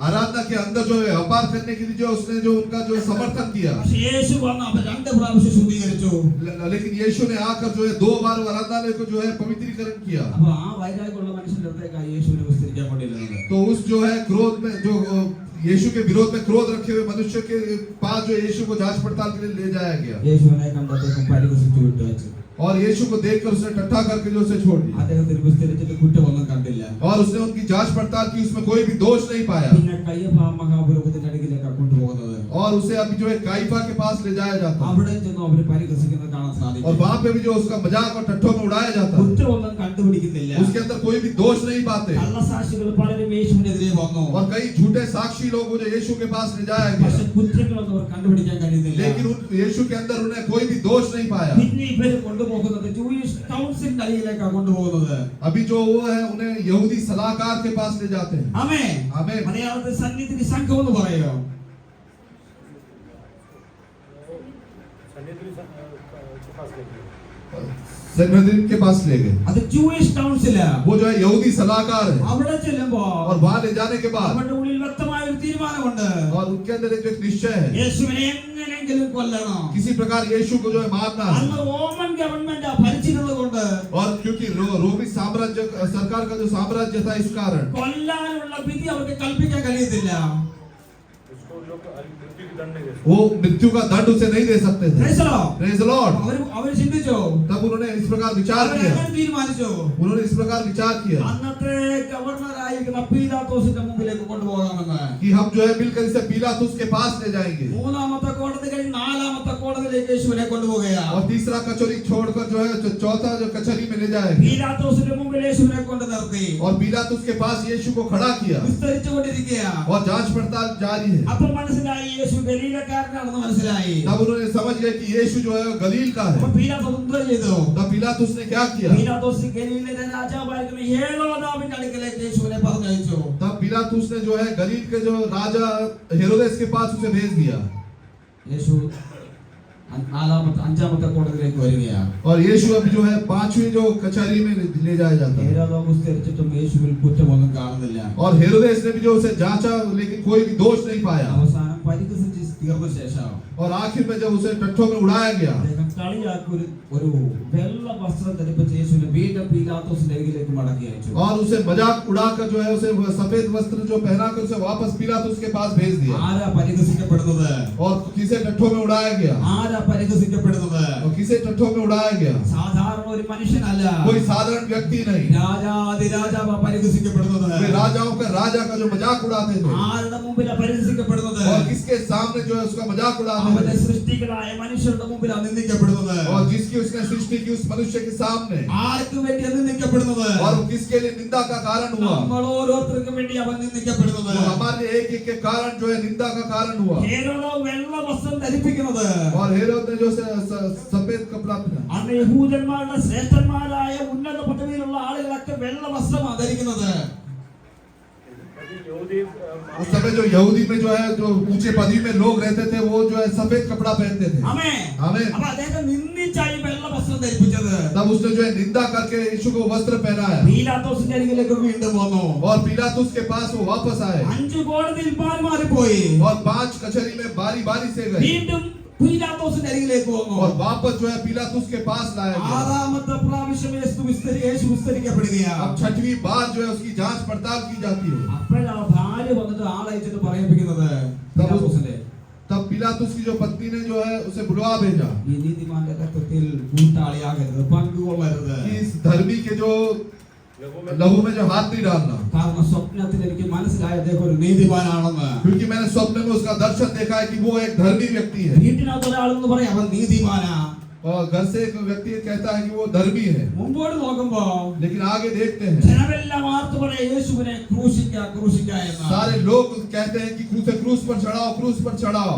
Speaker 1: आराधना के अंदर जो है व्यापार करने के लिए जो उसने जो उनका जो समर्थन किया,
Speaker 2: പക്ഷേ യേശു വന്ന് അവൻ 2 പ്രാവശ്യം ശുദ്ധീകരിച്ചു.
Speaker 1: लेकिन यीशु ने आकर जो है 2 बार आराधनालय को जो है पवित्रीकरण किया.
Speaker 2: അപ്പൊ ആ വൈരാഗ്യമുള്ള മനുഷ്യന്റെ അടുത്തേക്ക് യേശുവിനെ വിസ്തരിക്കാൻ കൊണ്ടിരുന്നത്.
Speaker 1: तो उस जो है क्रोध में जो यीशु के विरोध में क्रोध रखे हुए मनुष्य के पास जो यीशु को जांच पड़ताल के लिए ले जाया गया.
Speaker 2: യേശുവിനെ കണ്ടത്തേക്കും പരിഹസിച്ചു വിട്ടു വെച്ചു.
Speaker 1: और यीशु को देखकर उसने टट्टा करके जो उसे छोड़ दिया.
Speaker 2: അദ്ദേഹത്തിന് വിസ്തരിച്ചിട്ട് കുറ്റമൊന്നും കണ്ടില്ല.
Speaker 1: और उसने उनकी जांच पड़ताल की, उसमें कोई भी दोष नहीं पाया.
Speaker 2: പിന്നെ കയ്യഫാ മഹാപുരോഹിതന്റെ അടുക്കിലേക്ക് കൊണ്ടുപോകുന്നത്.
Speaker 1: और उसे अभी जो है काइफा के पास ले जाया जाता है.
Speaker 2: അവിടെ ചെന്ന് അവര് പരിഹസിക്കുന്നത് കാണാൻ
Speaker 1: और
Speaker 2: സാധിക്കും.
Speaker 1: वहां पे भी जो उसका मजाक और टट्ठों में उड़ाया जाता है,
Speaker 2: കുറ്റമൊന്നും കണ്ടുപിടിക്കുന്നില്ല.
Speaker 1: उसके अंदर कोई भी दोष नहीं पाते.
Speaker 2: കള്ളസാക്ഷികൾ പലരും യേശുവിനെതിരെ വന്നു.
Speaker 1: और कई झूठे साक्षी लोग जो यीशु के पास ले जाया
Speaker 2: പക്ഷെ
Speaker 1: गया,
Speaker 2: കുറ്റങ്ങളൊന്നും അവർ കണ്ടുപിടിക്കാൻ കഴിയുന്നില്ല.
Speaker 1: लेकिन उन यीशु के अंदर उन्हें कोई भी दोष नहीं पाया.
Speaker 2: പിന്നെ ഇവര് കൊണ്ടുപോകുന്നത് ജൂയിഷ് കൗൺസിലിന്റെ അടിയിലേക്കാണ് കൊണ്ടുപോകുന്നത്.
Speaker 1: अभी जो वो है उन्हें यहूदी सलाहकार के पास ले जाते हैं.
Speaker 2: ആമേൻ.
Speaker 1: आमीन.
Speaker 2: മലയാളത്തിൽ സന്നിധി സംഘം എന്ന് പറയോ?
Speaker 1: सन्हेद्रिन के पास ले गए.
Speaker 2: അത് ജൂയിഷ് കൗൺസിലാ.
Speaker 1: वो जो है यहूदी सलाहकार है.
Speaker 2: അവിടെ ചെല്ലുമ്പോ
Speaker 1: और वहां ले जाने के बाद
Speaker 2: അവരുടെ ഉള്ളിൽ വ്യക്തമായ ഒരു തീരുമാനമുണ്ട്.
Speaker 1: और उनके अंदर एक निश्चय है,
Speaker 2: യേശുവിനെ എങ്ങനെയെങ്കിലും കൊല്ലണം.
Speaker 1: किसी प्रकार यीशु को जो है मारना है.
Speaker 2: അന്ന് റോമൻ ഗവൺമെന്റ് ഭരിച്ചിരുന്നത് കൊണ്ട്
Speaker 1: और क्योंकि रोमी साम्राज्य सरकार का जो साम्राज्य था, इस कारण
Speaker 2: കൊല്ലാനുള്ള വിധി അവർക്ക് കൽപ്പിക്കാൻ കഴിയത്തില്ല.
Speaker 4: उसको लोग मृत्यु की दंड नहीं दे
Speaker 1: वो मृत्यु का दंड उसे नहीं दे सकते थे.
Speaker 2: Praise the Lord.
Speaker 1: Praise the Lord.
Speaker 2: അവർ ചിന്തിച്ചു.
Speaker 1: तब उन्होंने इस प्रकार विचार
Speaker 2: അവർ
Speaker 1: किया.
Speaker 2: എങ്ങനെ തീരുമാനിച്ചു?
Speaker 1: उन्होंने इस प्रकार विचार किया
Speaker 2: അന്നത്തെ ഗവർണറായിരിക്കുന്ന പീലാത്തോസിന്റെ മുമ്പിലേക്ക് കൊണ്ടുപോകാമെന്ന്.
Speaker 1: कि हम जो है मिलकर इसे पीलातुस के पास ले जाएंगे.
Speaker 2: മൂന്നാമത്തെ കോടതി കഴിഞ്ഞ് നാലാമത്തെ കോടതിയിലേക്ക് യേശുവിനെ കൊണ്ടുപോകുകയാണ്.
Speaker 1: और तीसरा कचौरी छोड़कर जो है चौथा जो कचहरी में ले जाएंगे.
Speaker 2: പീലാത്തോസിന്റെ മുമ്പിൽ യേശുവിനെ കൊണ്ട് നിർത്തി.
Speaker 1: और पीलातुस के पास यीशु को खड़ा किया.
Speaker 2: വിസ്തരിച്ചുകൊണ്ടിരിക്കുകയാണ്.
Speaker 1: और जांच पड़ताल जारी है.
Speaker 2: അപ്പൊ മനസ്സിലായി യേശു ഗലീലക്കാരനാണെന്ന് മനസ്സിലായി.
Speaker 1: तब उन्होंने समझ गए कि यीशु जो है गलील का
Speaker 2: അപ്പൊ
Speaker 1: है.
Speaker 2: പീലാത്തോസ് എന്താ ചെയ്തു?
Speaker 1: तब पिलातुस ने क्या किया?
Speaker 2: പീലാത്തോസ് ഗലീലയിലെ രാജാവായിരുന്ന ഹേരോദാവിന്റെ അടുക്കലേക്ക് യേശുവിനെ പറഞ്ഞയച്ചു.
Speaker 1: तब पिलातुस ने जो है गलील के जो राजा हेरोदेस के पास उसे भेज दिया.
Speaker 2: യേശു അഞ്ചാമത്തെ കോടതിയിലേക്ക് വരികയാണ്.
Speaker 1: और यीशु अभी जो है 5वीं जो कचहरी में ले जाया जाता है.
Speaker 2: ഹേരോദാവ് വിസ്തരിച്ചിട്ടും യേശുവിൽ കുറ്റമൊന്നും കാണുന്നില്ല.
Speaker 1: और हेरोदेस ने भी जो उसे जांचा, लेकिन कोई भी दोष नहीं पाया.
Speaker 2: അവസാനം പരിഹസിച്ച് തീർന്ന ശേഷം
Speaker 1: और आखिर में जब उसे टट्ठों में उड़ाया गया,
Speaker 2: അദ്ദേഹം കളിയാക്കി ഒരു വെള്ള വസ്ത്രം ധരിപ്പിച്ച് യേശുവിനെ വീണ്ടും പീലാത്തോസിന്റെ അരികിലേക്ക് മടക്കി അയച്ചു.
Speaker 1: और उसे मजाक उड़ाकर जो है उसे सफेद वस्त्र जो पहनाकर उसे वापस पिलातुस के पास भेज दिया.
Speaker 2: ആരാ പരിഹസിക്കപ്പെടുന്നത്?
Speaker 1: और किसे टट्ठों में उड़ाया गया?
Speaker 2: ആരാ പരിഹസിക്കപ്പെടുന്നത്?
Speaker 1: और किसे टट्ठों में उड़ाया गया?
Speaker 2: സാധാരണ ഒരു മനുഷ്യനല്ല.
Speaker 1: कोई साधारण व्यक्ति नहीं.
Speaker 2: രാജാതിരാജാവാ പരിഹസിക്കപ്പെടുന്നത്.
Speaker 1: वे राजाओं का राजा का जो मजाक उड़ाते थे.
Speaker 2: ആരുടെ മുമ്പിലാ പരിഹസിക്കപ്പെടുന്നത്?
Speaker 1: और किसके सामने जो है उसका मजाक उड़ाते
Speaker 2: അവന്റെ
Speaker 1: थे.
Speaker 2: സൃഷ്ടികളായ മനുഷ്യരുടെ മുമ്പിലാ നിന്ദിക്കപ്പെടുന്നത്.
Speaker 1: और जिसकी उसने सृष्टि की उस मनुष्य के सामने.
Speaker 2: ആർക്ക് വേണ്ടിയാ നിന്ദിക്കപ്പെടുന്നത്?
Speaker 1: और किसके लिए निंदा का कारण हुआ?
Speaker 2: നമ്മൾ ഓരോരുത്തർക്കും വേണ്ടി അവൻ നിന്ദിക്കപ്പെടുന്നത്.
Speaker 1: वो हमारे एक एक के कारण जो है निंदा का कारण हुआ.
Speaker 2: ഹേരോദാവ് വെള്ള വസ്ത്രം ധരിപ്പിക്കുന്നത്.
Speaker 1: और हेरोद ने जो सफेद कपड़ा पहना.
Speaker 2: അന്ന് യഹൂദന്മാരുടെ ശ്രേഷ്ഠന്മാരായ ഉന്നത പദവിയിലുള്ള ആളുകളൊക്കെ വെള്ള വസ്ത്രമാണ് ധരിക്കുന്നത്.
Speaker 4: यहूदी
Speaker 1: उस समय जो यहूदी में जो है जो ऊंचे पदवी में लोग रहते थे वो जो है सफेद कपड़ा पहनते थे
Speaker 2: ആമേൻ.
Speaker 1: आमीन
Speaker 2: അപ്പൊ അദ്ദേഹത്തെ നിന്ദിച്ചായി വെള്ള വസ്ത്രം ധരിപ്പിച്ചത്.
Speaker 1: तब उसने जो है निंदा करके यीशु को वस्त्र पहनाया
Speaker 2: പീലാത്തോസിന്റെ അരികിലേക്ക് വീണ്ടും വന്നു.
Speaker 1: और पिलातुस के पास वो वापस आए
Speaker 2: 5 കോടതിയിൽ മാറിപ്പോയി.
Speaker 1: और 5 कचहरी में बारी बारी से गए
Speaker 2: വീണ്ടും പീലാത്തോസിന്റെ അരികിലേക്ക് വന്നു.
Speaker 1: और वापस जो है पिलातुस के पास लाया गया
Speaker 2: ആറാമത്തെ പ്രാവശ്യം യേശു വിസ്തരിക്കപ്പെടുകയാണ്.
Speaker 1: अब 6वीं बार जो है उसकी जांच पड़ताल की जाती है
Speaker 2: അപ്പോഴാ ഭാര്യ വന്നിട്ട് ആളയച്ചിട്ട് പറയിപ്പിക്കുന്നത് പീലാത്തോസിനെ,
Speaker 1: तब पिलातुस की जो पत्नी ने जो है उसे बुलवा भेजा
Speaker 2: ഈ നീതിമാന്റെ രക്തത്തിൽ കൂട്ടാളിയാകരുത്, പങ്കുകൊള്ളരുത്.
Speaker 1: कि इस धर्मी के जो लहू में जो हाथ नहीं डालना
Speaker 2: കാരണം സ്വപ്നത്തിൽ എനിക്ക് മനസ്സിലായ അദ്ദേഹം ഒരു നീതിമാനാണെന്ന്.
Speaker 1: क्योंकि मैंने स्वप्न में उसका दर्शन देखा है कि वो एक धर्मी व्यक्ति है
Speaker 2: വീട്ടിനകത്ത് ഒരാളെന്ന് പറയാം അവൻ നീതിമാനാ.
Speaker 1: और घर से एक व्यक्ति कहता है कि वो धर्मी है
Speaker 2: മുമ്പോട്ട് നോക്കുമ്പോ
Speaker 1: लेकिन आगे देखते हैं
Speaker 2: ജനമെല്ലാം ആർത്തു പറയാ യേശുവിനെ ക്രൂശിക്ക എന്ന്.
Speaker 1: सारे लोग कहते हैं कि क्रूस पर चढ़ाओ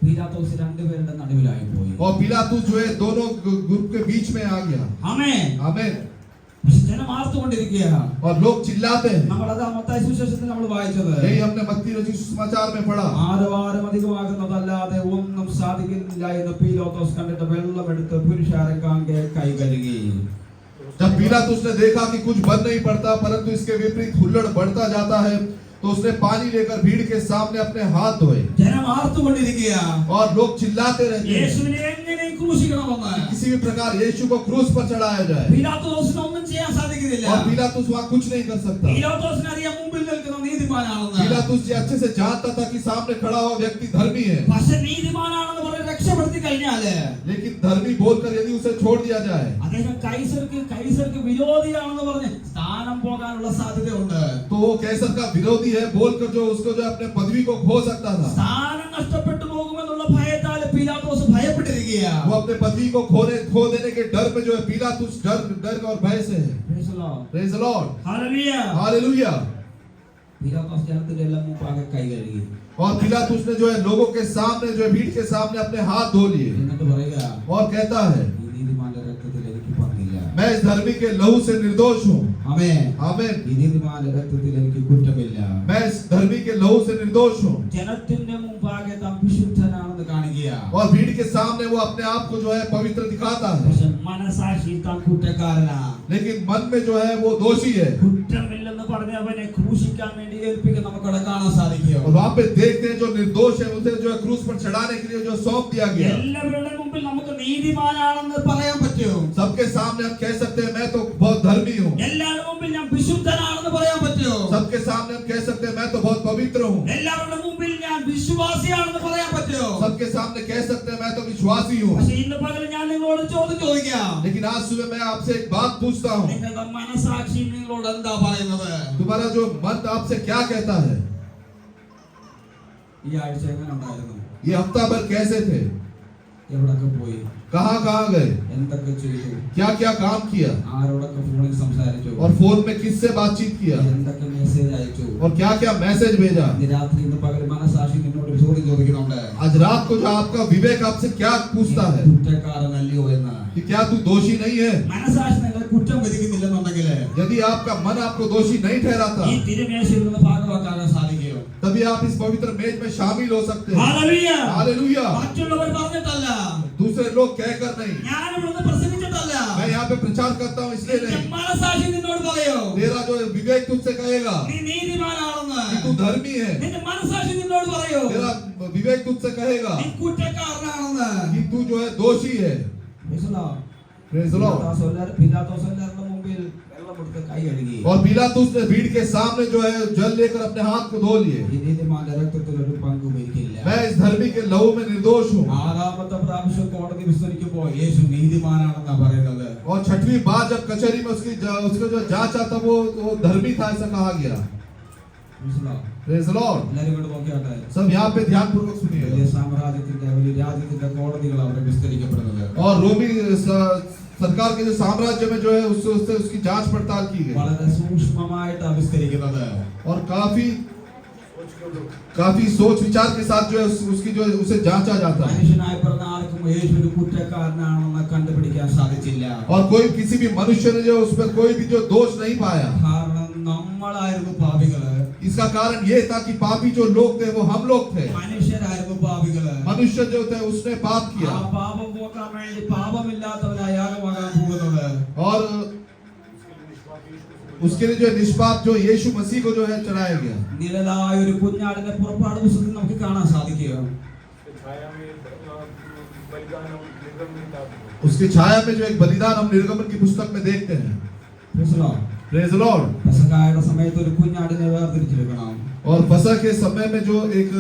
Speaker 2: പീലാത്തോസ് രണ്ടുപേരുടെ നടുവിലായി പോയി.
Speaker 1: और पिलातुस जो है दोनों ग्रुप के बीच में आ गया
Speaker 2: ആമേൻ.
Speaker 1: आमीन
Speaker 2: ജനം ആർത്തുകൊണ്ടിരിക്കുകയാണ്.
Speaker 1: और लोग ചില്ലാते हैं
Speaker 2: നമ്മളത് മത്തായി സുവിശേഷത്തിൽ നമ്മൾ വായിച്ചത്.
Speaker 1: यही हमने मत्ती रचित सुसमाचार में पढ़ा
Speaker 2: ആരവാരം അധികമാകുന്നതല്ലാതെ ഒന്നും സാധിക്കുന്നില്ല എന്ന് പീലാത്തോസ് കണ്ടിട്ട് വെള്ളമെടുത്ത് പുരുഷാരം കാൺകെ കൈ കഴുകി.
Speaker 1: जब पिलातुस ने देखा कि कुछ बन नहीं पड़ता परंतु इसके विपरीत हुल्लड़ बढ़ता जाता है तो उसने पानी लेकर भीड़ के सामने अपने हाथ धोए
Speaker 2: ജനം ആർത്തുകൊണ്ടിരിക്കുക
Speaker 1: और लोग चिल्लाते रहते हैं
Speaker 2: യേശുവിനെ എങ്ങനെ ക്രൂശിക്കണമെന്ന്.
Speaker 1: किसी भी प्रकार यीशु को क्रूस पर चढ़ाया जाए
Speaker 2: പീലാത്തോസിന് ഒന്നും ചെയ്യാൻ സാധിക്കുന്നില്ല.
Speaker 1: और पिलातुस वहां कुछ नहीं कर सकता
Speaker 2: പീലാത്തോസിന് അറിയാം മുമ്പിൽ നിൽക്കുന്ന നീതിമാനാണെന്ന്.
Speaker 1: पिलातुस जी अच्छे से जानता था कि सामने खड़ा हुआ व्यक्ति धर्मी है
Speaker 2: പക്ഷെ നീതിമാനാണെന്ന് പറഞ്ഞ് രക്ഷപ്പെടുത്തി കഴിഞ്ഞാല്
Speaker 1: लेकिन धर्मी बोलकर यदि उसे छोड़ दिया जाए
Speaker 2: അദ്ദേഹം കൈസർക്ക് വിരോധിയാണെന്ന് പറഞ്ഞ് സ്ഥാനം പോകാനുള്ള സാധ്യതയുണ്ട്.
Speaker 1: तो वो कैसर का विरोधी है बोलकर जो उसको जो अपने पदवी को खो सकता था
Speaker 2: സ്ഥാനം നഷ്ടപ്പെട്ടു പോകുമെന്നുള്ള ഭയത്താൽ പീലാത്തോസ് ഭയപ്പെട്ടിരിക്കുക.
Speaker 1: वो अपने पदवी को खो देने के डर में जो है पिलातुस डर और भय से है praise the Lord
Speaker 2: hallelujah.
Speaker 1: Hallelujah
Speaker 2: പീലാത്തോസ് ജനത്തിന്റെ എല്ലാം മുമ്പാകെ കൈ കഴുകി.
Speaker 1: और पिलातुस ने जो है लोगों के सामने जो है भीड़ के सामने अपने हाथ धो लिए
Speaker 2: എന്നിട്ട് പറയുക,
Speaker 1: और कहता है
Speaker 2: ഈ നീതിമാന്റെ രക്തത്തിൽ എനിക്ക് പങ്കില്ല.
Speaker 1: मैं इस धर्मी के लहू से निर्दोष हूँ
Speaker 2: ആമേൻ.
Speaker 1: आमीन
Speaker 2: ഈ നീതിമാന്റെ രക്തത്തിൽ എനിക്ക് കുറ്റമില്ല.
Speaker 1: मैं इस धर्मी के लहू से निर्दोष हूँ
Speaker 2: ജനത്തിന്റെ മുമ്പാകെ താൻ വിശുദ്ധനാണെന്ന് കാണിക്കുക.
Speaker 1: और भीड़ के सामने वो अपने आप को जो है पवित्र दिखाता है
Speaker 2: പക്ഷെ മനസാക്ഷി താൻ കുറ്റക്കാരനാ.
Speaker 1: लेकिन मन में जो है वो दोषी है
Speaker 2: കുറ്റമില്ലെന്ന് പറഞ്ഞ് അവനെ ക്രൂശിക്കാൻ വേണ്ടി ഏൽപ്പിക്കാൻ നമുക്കവിടെ കാണാൻ സാധിക്കും.
Speaker 1: और वहाँ पे देखते हैं जो निर्दोष है उसे जो है क्रूस पर चढ़ाने के लिए जो सौंप दिया गया
Speaker 2: എല്ലാവരുടെ മുമ്പിൽ നമുക്ക് നീതിമാനാണെന്ന് പറയാൻ പറ്റും.
Speaker 1: सबके सामने हम कह सकते हैं मैं तो बहुत धर्मी हूँ
Speaker 2: എല്ലാവരുടെ മുമ്പിൽ ഞാൻ വിശുദ്ധനാണെന്ന് പറയാൻ പറ്റും.
Speaker 1: सबके सामने हम कह सकते हैं मैं तो बहुत पवित्र हूँ
Speaker 2: എല്ലാവരുടെ മുമ്പിൽ ഞാൻ വിശ്വാസിയാണെന്ന് പറയാൻ പറ്റും.
Speaker 1: सबके सामने कह सकते हैं मैं तो विश्वासी हूँ
Speaker 2: പക്ഷെ ഇന്ന് പകൽ ഞാൻ നിങ്ങളോട് ചോദിക്കാം,
Speaker 1: लेकिन आज सुबह मैं आपसे एक बात पूछता हूँ
Speaker 2: നിങ്ങളുടെ മനസാക്ഷി നിങ്ങളോട് എന്താ പറയുന്നത്?
Speaker 1: तुम्हारा जो मन आपसे क्या कहता है
Speaker 2: ഈ ആഴ്ച എങ്ങനെ ഉണ്ടായിരുന്നു?
Speaker 1: ये हफ्ता भर कैसे थे
Speaker 2: എവിടൊക്കെ പോയി?
Speaker 1: कहाँ गए
Speaker 2: എന്തൊക്കെ ചെയ്തു?
Speaker 1: क्या काम किया
Speaker 2: ആരോടൊക്കെ ഫോണിൽ സംസാരിച്ചു?
Speaker 1: और फोन में किससे बातचीत किया
Speaker 2: എന്തൊക്കെ മെസ്സേജ് അയച്ചു?
Speaker 1: और क्या मैसेज भेजा
Speaker 2: ഇന്ന് രാത്രി ഇന്ന് പകൽ മനസാക്ഷി നിന്നോട് ഒരു ചോദ്യം ചോദിക്കുന്നുണ്ട്.
Speaker 1: आज रात को जो आपका विवेक आपसे क्या पूछता है
Speaker 2: കുറ്റക്കാരനല്ലയോ എന്ന്.
Speaker 1: कि क्या तू दोषी नहीं है
Speaker 2: മനസാക്ഷി നിങ്ങളെ കുറ്റം വിധിക്കുന്നില്ലെന്നുണ്ടെങ്കിൽ
Speaker 1: यदि आपका मन आपको दोषी नहीं ठहराता
Speaker 2: ഈ തിരുമേശയിൽ നിന്ന് ഭാഗമാക്കാൻ സാധിക്കും.
Speaker 1: तभी आप इस पवित्र मेज में शामिल हो सकते हैं
Speaker 2: ഹല്ലേലൂയ.
Speaker 1: हालेलुया
Speaker 2: മറ്റുള്ളവർ പറഞ്ഞിട്ടല്ല,
Speaker 1: दूसरे लोग कहकर नहीं
Speaker 2: ഞാൻ ഇവിടുന്ന് പ്രസംഗിച്ചിട്ടല്ല,
Speaker 1: मैं यहाँ पे प्रचार करता हूँ इसलिए
Speaker 2: നിന്റെ
Speaker 1: नहीं
Speaker 2: മനസാക്ഷി നിന്നോട് പറയോ
Speaker 1: तेरा जो विवेक तुझसे कहेगा
Speaker 2: നീ നീതിമാനാണെന്ന്.
Speaker 1: कि तू धर्मी है
Speaker 2: നിന്റെ മനസാക്ഷി നിന്നോട് പറയോ
Speaker 1: तेरा विवेक तुझसे कहेगा
Speaker 2: നീ കുറ്റക്കാരനാണെന്ന്.
Speaker 1: कि तू जो है दोषी है Praise the Lord.
Speaker 2: പിലാത്തോസ് എല്ലാവരുടെ മുമ്പിൽ വെള്ളമെടുത്ത് കൈ കഴുകി.
Speaker 1: और पिलातुस ने भीड़ के सामने जो है जल लेकर अपने हाथ को धो लिए
Speaker 2: ഈ നീതിമാന്റെ രക്തത്തിൽ ഒരു പങ്കും എനിക്കില്ല.
Speaker 1: मैं इस धर्मी के लहू में निर्दोष हूँ
Speaker 2: ആറാമത്തെ പ്രാവശ്യം കോടതി വിസ്തരിക്കുമ്പോ യേശു നീതിമാനാണെന്നാ പറയുന്നത്.
Speaker 1: और 6वीं बार जब कचहरी में उसको जो जांच आता वो धर्मी था ऐसा कहा गया Praise the Lord.
Speaker 2: എല്ലാരും ഇവിടെ നോക്കിയാട്ടെ.
Speaker 1: सब यहाँ पे ध्यान पूर्वक सुनिए
Speaker 2: വലിയ സാമ്രാജ്യത്തിന്റെ വലിയ രാജ്യത്തിന്റെ കോടതികൾ അവിടെ വിസ്തരിക്കപ്പെടുന്നത്.
Speaker 1: और रोमी सरकार के जो साम्राज्य में जो है उससे उसकी जांच पड़ताल की गई
Speaker 2: വളരെ സൂക്ഷ്മമായിട്ടാണ് വിസ്തരിക്കുന്നത്.
Speaker 1: और काफी सोच विचार के साथ जो है उसकी जो है उसे जांचा जाता है
Speaker 2: മനുഷ്യനായി പിറന്ന ആർക്കും യേശു ഒരു കുറ്റക്കാരനാണെന്ന് കണ്ടുപിടിക്കാൻ സാധിച്ചില്ല.
Speaker 1: और कोई किसी भी मनुष्य ने जो उस पर कोई भी जो दोष नहीं पाया
Speaker 2: കാരണം നമ്മളായിരുന്നു പാപികള്.
Speaker 1: इसका कारण ये था कि पापी जो लोग थे वो हम लोग थे।
Speaker 2: മനുഷ്യരായിരുന്നു പാപികള്.
Speaker 1: मनुष्य जो थे उसने पाप
Speaker 2: ആ
Speaker 1: किया
Speaker 2: പാപം പോക്കാൻ വേണ്ടി പാപമില്ലാത്തവനായ യാഗമാകാൻ പോകുന്നത്.
Speaker 1: और उसके लिए जो निष्पाप जो यीशु मसीह को जो है चढ़ाया गया।
Speaker 2: നിഴലായ ഒരു കുഞ്ഞാടിനെ പുറപ്പാട് പുസ്തകത്തിൽ നമുക്ക് കാണാൻ സാധിക്കുക.
Speaker 4: छाया में बलिदान और निर्गमन की किताब में।
Speaker 1: उसकी छाया में जो एक बलिदान हम निर्गमन की पुस्तक में देखते हैं। Praise the Lord.
Speaker 2: പെസഹായുടെ സമയത്ത് ഒരു കുഞ്ഞാടിനെ വേർതിരിച്ചെടുക്കണം.
Speaker 1: और फसह के समय में जो एक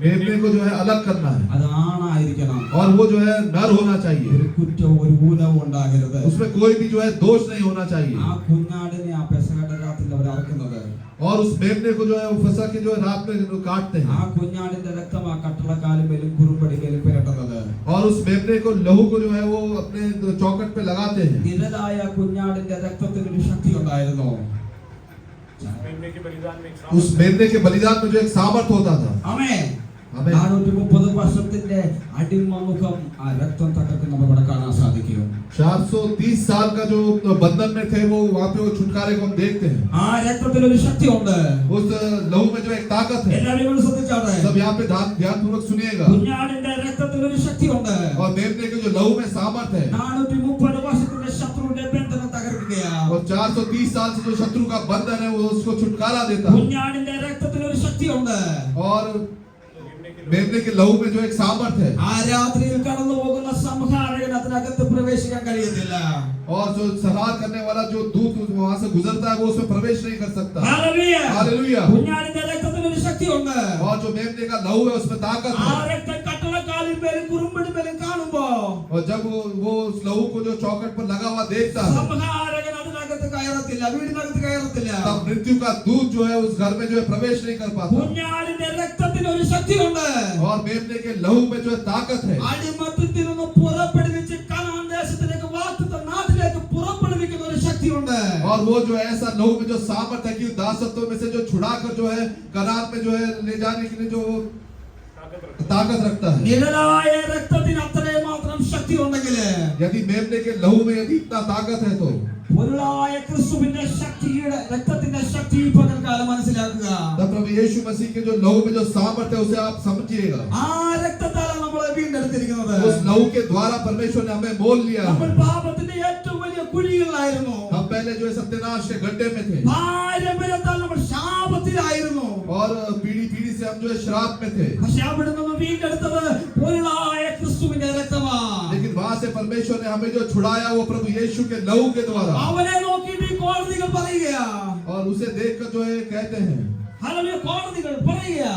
Speaker 1: मेमने को जो है अलग करना है
Speaker 2: അത് ആണായിരിക്കണം.
Speaker 1: और वो जो है नर होना चाहिए।
Speaker 2: ഒരു കുറ്റവും ഒരു ഊനവും ഉണ്ടാകരുത്.
Speaker 1: उसमें कोई भी जो है दोष नहीं होना चाहिए।
Speaker 2: ആ കുഞ്ഞാടിനെ ആ പെസഹയുടെ രാത്രിയിൽ അവർ അറക്കുന്നത്.
Speaker 1: और उस मेमने को जो है वो फसह के जो है रात में काटते
Speaker 2: ആ
Speaker 1: हैं
Speaker 2: കുഞ്ഞാടിന്റെ രക്തം ആ കട്ടളക്കാലുമേലും കുറുമ്പടിമേലും പുരട്ടുന്നത്.
Speaker 1: और उस मेमने को लहू को जो है वो अपने चौकट पे लगाते हैं।
Speaker 2: നിഴലായ കുഞ്ഞാടിന്റെ രക്തത്തിന് ഒരു ശക്തി ഉണ്ടായിരുന്നു.
Speaker 4: मेमने के बलिदान में एक
Speaker 1: उस मेमने के बलिदान में जो एक सामर्थ होता था।
Speaker 2: ആമേൻ.
Speaker 1: ആമേൻ.
Speaker 2: 430 വർഷത്തിന്റെ അടിമമുഖം ആ രക്തം തകർക്കുന്ന നമ്മുടെ കാണാൻ സാധിക്കും.
Speaker 1: 430 साल का जो बंधन में थे वो वहाँ पे वो छुटकारे को हम देखते हैं।
Speaker 2: ആ രക്തത്തിൽ ഒരു ശക്തി ഉണ്ട്.
Speaker 1: उस लहू में जो एक ताकत है।
Speaker 2: എല്ലാവരും ഒന്ന് ശ്രദ്ധിച്ചാട്ടെ.
Speaker 1: सब यहाँ पे ध्यान पूर्वक सुनिएगा।
Speaker 2: കുഞ്ഞാടിന്റെ രക്തത്തിൽ ഒരു ശക്തി ഉണ്ട്.
Speaker 1: और मेमने के जो लहू में सामर्थ है
Speaker 2: 430 വർഷത്തിന്റെ ശത്രുവിന്റെ ബന്ധനം തകർക്കുകയാണ്.
Speaker 1: और 430 साल से जो शत्रु का बंधन है वो उसको छुटकारा देता है।
Speaker 2: കുഞ്ഞാടിന്റെ രക്തത്തിൽ ഒരു ശക്തി ഉണ്ട്.
Speaker 1: और मेमने के लहू में जो एक सामर्थ है।
Speaker 2: ആ രാത്രിയിൽ കടന്നു പോകുന്ന സംഹാരകൻ അതിനകത്ത് പ്രവേശിക്കാൻ കഴിയത്തില്ല.
Speaker 1: और जो संहार करने वाला जो दूत वहां से गुजरता है वो उसमें प्रवेश नहीं कर सकता।
Speaker 2: ഹല്ലേലൂയ.
Speaker 1: हालेलुया।
Speaker 2: കുഞ്ഞാടിന്റെ രക്തത്തിൽ ഒരു ശക്തി ഉണ്ട്.
Speaker 1: और जो मेमने का लहू है उसमें ताकत
Speaker 2: ആ
Speaker 1: है।
Speaker 2: രക്തം കട്ടളക്കാലിൽ മേലും കുറുമ്പടി മേലും കാണുമ്പോ
Speaker 1: और जब वो उस लहू को जो चौकट पर लगा हुआ देखता है
Speaker 2: സംഹാരകൻ അതിനകത്ത് കയറത്തില്ല, വീടിനകത്ത് കയറത്തില്ല.
Speaker 1: तब मृत्यु का दूत जो है उस घर में जो है प्रवेश नहीं कर पाता।
Speaker 2: കുഞ്ഞാടിന്റെ രക്തത്തിന് ഒരു ശക്തിയുണ്ട്.
Speaker 1: और मेमने के लहू में जो है ताकत है।
Speaker 2: അടിമത്തത്തിൽ നിന്ന് പുറപ്പെടുവിച്ച് കനാൻ ദേശത്തിലേക്ക് വാഗ്ദത്ത നാട്ടിലേക്ക് പുറപ്പെടുവിക്കുന്ന ഒരു ശക്തിയുണ്ട്.
Speaker 1: और वो जो ऐसा लहू में जो सामर्थ है कि दासत्व में से जो छुड़ाकर जो है कनान में जो है ले जाने के लिए जो ताकत रखता है।
Speaker 2: നിഴലായ രക്തത്തിന് അത്രയും മാത്രം ശക്തി ഉണ്ടെങ്കിൽ
Speaker 1: यदि मेमने के लहू में यदि इतना ताकत है तो
Speaker 2: പൊരുളായ ക്രിസ്തുവിന്റെ ശക്തിയുടെ രക്തത്തിന്റെ ശക്തി ഈ പകൽക്കാലം മനസ്സിലാക്കുക.
Speaker 1: तब प्रभु यीशु मसीह के जो लहू में जो सामर्थ है उसे आप समझिएगा।
Speaker 2: ആ രക്തത്താലാണ് നമ്മളെ വീണ്ടെടുത്തിരിക്കുന്നത്.
Speaker 1: उस लहू के द्वारा परमेश्वर ने हमें मोल लिया
Speaker 2: നമ്മൾ
Speaker 1: है।
Speaker 2: പാപത്തിന്റെ ഏറ്റവും വലിയ കുഴികളിലായിരുന്നു.
Speaker 1: हम पहले जो है सत्यानाश के गड्ढे में थे
Speaker 2: പാരമ്പര്യത്താൽ നമ്മൾ ശാപത്തിലായിരുന്നു.
Speaker 1: और पीढ़ी पीढ़ी से हम जो है श्राप में थे।
Speaker 2: പക്ഷെ അവിടെ നിന്ന് വീണ്ടെടുത്തത് പൊരുളായ ക്രിസ്തുവിന്റെ രക്തമാണ്.
Speaker 1: लेकिन वहां से परमेश्वर ने हमें जो छुड़ाया वो प्रभु यीशु के लहू के द्वारा।
Speaker 2: അവനെ നോക്കിയിട്ട് ഈ കോടതികൾ പറയുകയാ.
Speaker 1: और उसे देखकर जो है कहते हैं
Speaker 2: ഹല്ലേലൂയ. കോടതികൾ പറയുകയാ.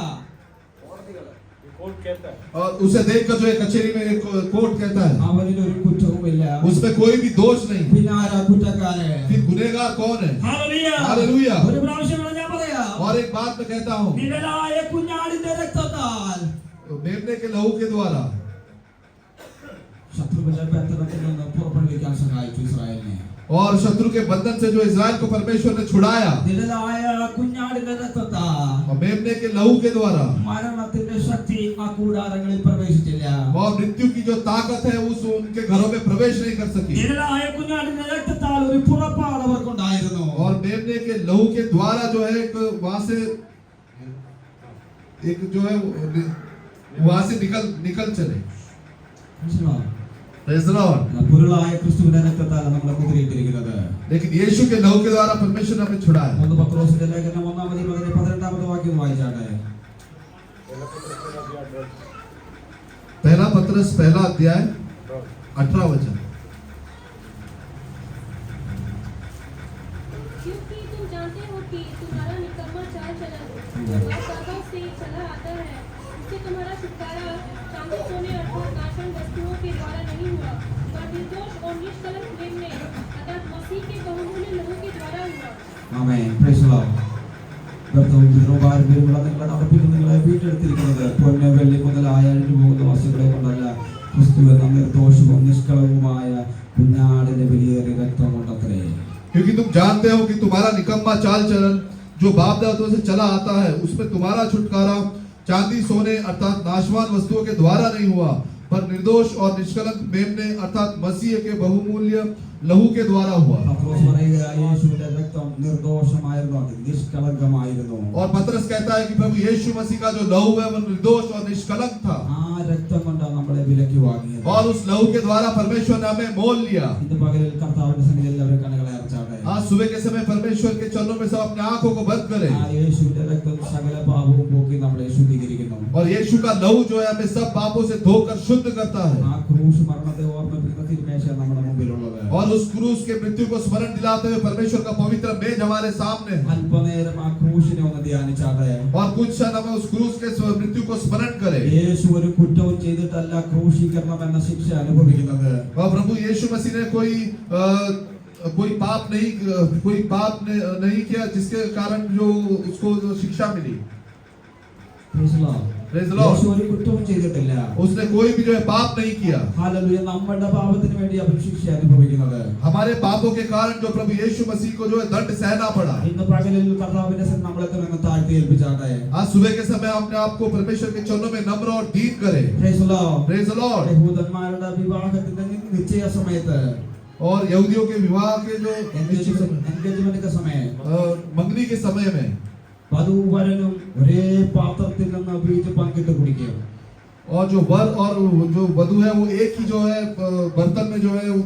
Speaker 4: कोर्ट कहता है
Speaker 1: और उसे देखकर जो है कचहरी में एक कोर्ट कहता है
Speaker 2: അവനിൽ ഒരു കുറ്റവുമില്ല.
Speaker 1: उसमें कोई भी दोष नहीं।
Speaker 2: പിന്നെ ആരാ കുറ്റക്കാരൻ?
Speaker 1: फिर गुनहगार कौन है?
Speaker 2: ഹല്ലേലൂയ.
Speaker 1: हालेलुया।
Speaker 2: ഒരു പ്രാവശ്യം കൂടെ ഞാൻ പറയാം.
Speaker 1: और एक बात मैं कहता हूँ
Speaker 2: നിഴലായ കുഞ്ഞാടിന്റെ രക്തത്താൽ
Speaker 1: मेमने के लहू के द्वारा
Speaker 2: ശത്രുവിന്റെ ബന്ധനത്തിൽ നിന്ന് പുറപ്പെടുവിക്കാൻ സഹായിച്ചു ഇസ്രായേലിനെ.
Speaker 1: और शत्रु के बंधन से जो इजराइल को परमेश्वर ने छुड़ाया
Speaker 2: നിഴലായ കുഞ്ഞാടിന്റെ രക്തത്താൽ
Speaker 1: और मेमने के लहू के द्वारा।
Speaker 2: മരണത്തിന്റെ ശക്തി ആ കൂടാരങ്ങളിൽ പ്രവേശിച്ചില്ല.
Speaker 1: और मृत्यु की जो ताकत है उस उनके घरों में प्रवेश नहीं कर सकी।
Speaker 2: നിഴലായ കുഞ്ഞാടിന്റെ രക്തത്താൽ ഒരു പുറപ്പാട് അവർക്കുണ്ടായിരുന്നു.
Speaker 1: और मेमने के लहू के द्वारा जो है एक वहां से एक जो है वहां से निकल चले।
Speaker 2: മനസ്സിലായോ?
Speaker 1: Praise the Lord।
Speaker 2: പൊരുളായ ക്രിസ്തുവിന്റെ രക്തത്താൽ നമ്മളെ മുദ്രയിട്ടിരിക്കുന്നത്.
Speaker 1: लेकिन यीशु के लहू के द्वारा परमेश्वर ने हमें छुड़ाया।
Speaker 2: 1 പത്രോസിന്റെ ലേഖനം 1-12 വാക്യം വായിച്ചാട്ടെ.
Speaker 1: पहला पत्रस पहला अध्याय 18 वचन।
Speaker 3: क्योंकि तुम जानते हो कि तुम्हारा निकम्मा चाल चलन जो बादशाहों से चला आता है उससे तुम्हारा छुटकारा चांदी सोने अर्थात नाशवान वस्तुओं के द्वारा नहीं हुआ पर निर्दोष और निष्कलंक प्रेम में अर्थात मसीह के बहुमूल्य लहू के द्वारा हुआ।
Speaker 2: ആമേൻ. Praise the Lord. ഭർത്താവും പിതൃപാരമ്പര്യമുള്ള നിങ്ങളുടെ നടപ്പിൽ നിങ്ങളെ വീണ്ടെടുത്തിരിക്കുന്നത് പൊന്ന് വെള്ളി മുതലായ അഴിഞ്ഞു പോകുന്ന വസ്തുക്കളെ കൊണ്ടല്ല ക്രിസ്തു എന്ന നിർദോഷവും നിഷ്കളവുമായ കുഞ്ഞാടിന്റെ വിലയേറിയ രക്തം കൊണ്ടത്രേ.
Speaker 1: क्योंकि तुम जानते हो कि तुम्हारा निकम्मा चाल चलन जो बाप दादों से चला आता है उसमें तुम्हारा छुटकारा चांदी सोने अर्थात नाशवान वस्तुओं के द्वारा नहीं हुआ पर निर्दोष और निष्कलंक मेमने अर्थात मसीह के बहुमूल्य लहू के द्वारा हुआ।
Speaker 2: പത്രോസ് പറയുക യേശുവിന്റെ രക്തം നിർദോഷമായിരുന്നു, നിഷ്കളങ്കമായിരുന്നു.
Speaker 1: और पतरस कहता है कि प्रभु यीशु मसीह का जो लहू है वो निर्दोष और निष्कलंक था
Speaker 2: ആ രക്തം കൊണ്ടാണ് നമ്മളെ വിലക്കി വാങ്ങിയത്.
Speaker 1: और उस लहू के द्वारा परमेश्वर ने हमें मोल लिया।
Speaker 2: ഇന്ന് പകലിൽ കർത്താവിന്റെ സന്നിധിയിൽ എല്ലാവരും കണ്ണുകളെ അടച്ചാട്ടെ.
Speaker 1: आज सुबह के समय परमेश्वर के चरणों में सब अपने आंखों को बंद करें
Speaker 2: ആ യേശുവിന്റെ രക്തം സകല പാപവും പോക്കി നമ്മളെ ശുദ്ധീകരിക്കുന്നു.
Speaker 1: और यीशु का लहू जो है हमें सब पापों से धोकर शुद्ध करता है।
Speaker 2: ആ ക്രൂശ് മരണത്തെ ഓർമ്മിപ്പിക്കുന്ന തിരുമേശ നമ്മുടെ മുമ്പിലുള്ളത്.
Speaker 1: और उस क्रूस के मृत्यु को स्मरण दिलाते हुए परमेश्वर का पवित्र मेज हमारे सामने है।
Speaker 2: അല്പനേരം ആ ക്രൂശിനെ ഒന്ന് ധ്യാനിച്ചാട്ടെ.
Speaker 1: और कुछ क्षण हमें उस क्रूस के मृत्यु को स्मरण करें।
Speaker 2: യേശു ഒരു കുറ്റവും ചെയ്തിട്ടല്ല ക്രൂശീകരണം എന്ന ശിക്ഷ അനുഭവിക്കുന്നത്.
Speaker 1: और प्रभु यीशु मसीह ने कोई पाप नहीं किया जिसके कारण जो उसको शिक्षा मिली।
Speaker 2: Praise the Lord.
Speaker 1: Praise the Lord.
Speaker 2: യേശു ഒരു കുറ്റവും ചെയ്തിട്ടില്ല.
Speaker 1: उसने कोई भी जो है पाप नहीं किया।
Speaker 2: ഹല്ലേലൂയ. നമ്മുടെ പാപത്തിന് വേണ്ടി അവൻ ശിക്ഷ അനുഭവിക്കുന്നത്.
Speaker 1: हमारे पापों के कारण जो प्रभु यीशु मसीह को जो है दंड सहना पड़ा।
Speaker 2: ഇന്ന് പകലിൽ കർത്താവിന്റെ സന്നിധിയിൽ നമ്മളെ തന്നെ താഴ്ത്തി ഏൽപ്പിച്ചാട്ടെ.
Speaker 1: आज सुबह के समय अपने आप को परमेश्वर के चरणों में नम्र और दीन करें।
Speaker 2: Praise the Lord.
Speaker 1: Praise the Lord.
Speaker 2: യഹൂദന്മാരുടെ വിവാഹത്തിന്റെ നിശ്ചയ സമയത്ത്
Speaker 1: और यहूदियों के विवाह के जो
Speaker 2: എൻഗേജ്മെന്റ് के समय
Speaker 1: मंगनी के समय में
Speaker 2: വധുവും വരനും ഒരേ പാത്രത്തിൽ നിന്ന് വീഞ്ഞ് പങ്കിട്ട് കുടിക്കും.
Speaker 1: और जो वर और जो वधु है वो एक ही जो है बर्तन में जो है वो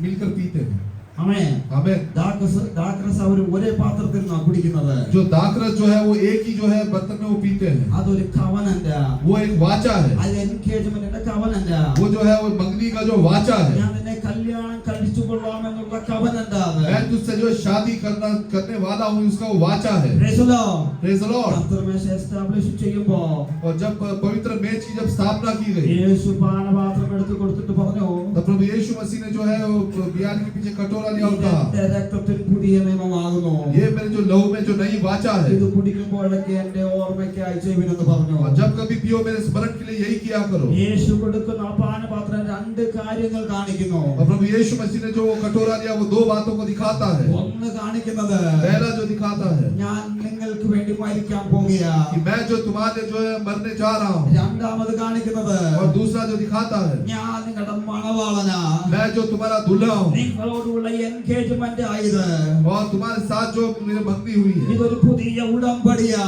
Speaker 1: मिलकर पीते हैं।
Speaker 2: ആമേൻ.
Speaker 1: हमें
Speaker 2: ദാക്രസ് അവർ ഒരേ പാത്രത്തിൽ നിന്നാണ് കുടിക്കുന്നത്.
Speaker 1: जो दाखरस जो है वो एक ही जो है बर्तन में वो पीते हैं।
Speaker 2: അതൊരു കവനന്റ,
Speaker 1: वो एक वाचा है।
Speaker 2: അത് എൻഗേജ്മെന്റിന്റെ കവനന്റ.
Speaker 1: वो जो है वो मंगनी का जो वाचा है।
Speaker 2: ഞാൻ നിന്നെ കല്യാണം കഴിച്ചു കൊള്ളാമെന്നുള്ള കവനന്റ.
Speaker 1: मैं तुझसे जो शादी करने वाला हूँ उसका वो वाचा है।
Speaker 2: Praise the Lord.
Speaker 1: Praise the Lord।
Speaker 2: കർത്തൃമേശ എസ്റ്റാബ്ലിഷ് ചെയ്യുമ്പോൾ
Speaker 1: और जब पवित्र मेज की जब स्थापना की गई
Speaker 2: യേശു പാനപാത്രം എടുത്തു കൊടുത്തിട്ട് പറഞ്ഞു,
Speaker 1: तब प्रभु यीशु मसीह ने जो है वो बियान के पीछे कटोरा लिया और कहा,
Speaker 2: എന്റെ രക്തത്തിൽ പുതിയ നിയമമാകുന്നു.
Speaker 1: ये मेरे जो लहू में जो नई वाचा है।
Speaker 2: ഇത് കുടിക്കുമ്പോഴൊക്കെ എന്റെ ഓർമ്മയ്ക്കായി ചെയ്യുമെന്ന് പറഞ്ഞു.
Speaker 1: और जब कभी पियो मेरे स्मरण के लिए यही किया करो।
Speaker 2: യേശു കൊടുക്കുന്ന ആ പാനപാത്രം രണ്ട് കാര്യങ്ങൾ കാണിക്കുന്നു.
Speaker 1: और प्रभु यीशु मसीह ने जो वो कटोरा लिया वो दो बातों को दिखाता है।
Speaker 2: ഒന്ന് കാണിക്കുന്നത്
Speaker 1: पहला जो दिखाता है
Speaker 2: ഞാൻ നിങ്ങൾക്ക് വേണ്ടി മരിക്കാൻ പോകുകയാ.
Speaker 1: कि मैं जो तुम्हारे जो है मरने जा रहा हूँ।
Speaker 2: രണ്ടാമത് കാണിക്കുന്നത്
Speaker 1: और दूसरा जो दिखाता है
Speaker 2: ഞാൻ നിങ്ങളുടെ മണവാളനാ.
Speaker 1: मैं जो तुम्हारा दूल्हा हूँ
Speaker 2: നിങ്ങളോടുള്ള എൻഗേജ്മെന്റ് ആയത്.
Speaker 1: और तुम्हारे साथ जो मेरी मंगनी हुई है।
Speaker 2: ഇതൊരു പുതിയ ഉടമ്പടിയാ.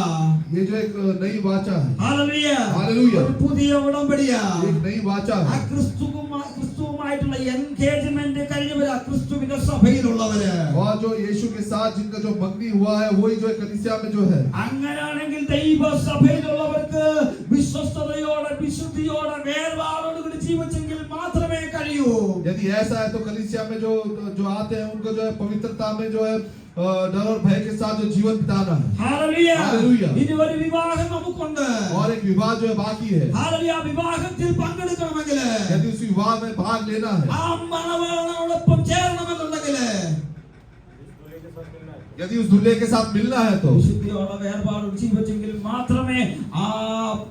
Speaker 1: ये जो एक नई वाचा है।
Speaker 2: ഹല്ലേലൂയ.
Speaker 1: हालेलुया।
Speaker 2: ഒരു പുതിയ ഉടമ്പടിയാ.
Speaker 1: एक नई वाचा
Speaker 2: ആ
Speaker 1: है।
Speaker 2: ക്രിസ്തുവുമായിട്ടുള്ള എൻഗേജ്മെന്റ് കഴിഞ്ഞവര് ക്രിസ്തുവിന്റെ സഭയിലുള്ളവര്.
Speaker 1: और जो यीशु के साथ जिनका जो मंगनी हुआ है वही जो कलीसिया में जो है।
Speaker 2: അങ്ങനെയാണെങ്കിൽ ദൈവസഭയിലുള്ളവർക്ക് വിശ്വസ്തയോടെ വിശുദ്ധിയോടെ വേർപാടോടുകൂടി ജീവിച്ചെങ്കിൽ മാത്രമേ കഴിയൂ.
Speaker 1: यदि ऐसा है तो कलीसिया में जो आते हैं उनको जो है पवित्रता में जो है डर और भय के साथ जो जीवन बिताना है।
Speaker 2: ഹല്ലേലൂയ.
Speaker 1: ഹല്ലേലൂയ.
Speaker 2: ഇനി ഒരു വിവാഹം നമുക്കുണ്ട്.
Speaker 1: और एक विवाह जो है बाकी है।
Speaker 2: ഹല്ലേലൂയ. വിവാഹത്തിൽ പങ്കെടുക്കണമെങ്കിൽ
Speaker 1: यदि उस विवाह में भाग लेना है,
Speaker 2: ആ മണവാളനോടൊപ്പം ചേരണമെന്നുണ്ടെങ്കിൽ
Speaker 1: यदि उस दूल्हे के साथ मिलना है तो
Speaker 2: വിശുദ്ധിയോടെ വേർപാടോട് ജീവിച്ചെങ്കിൽ മാത്രമേ ആ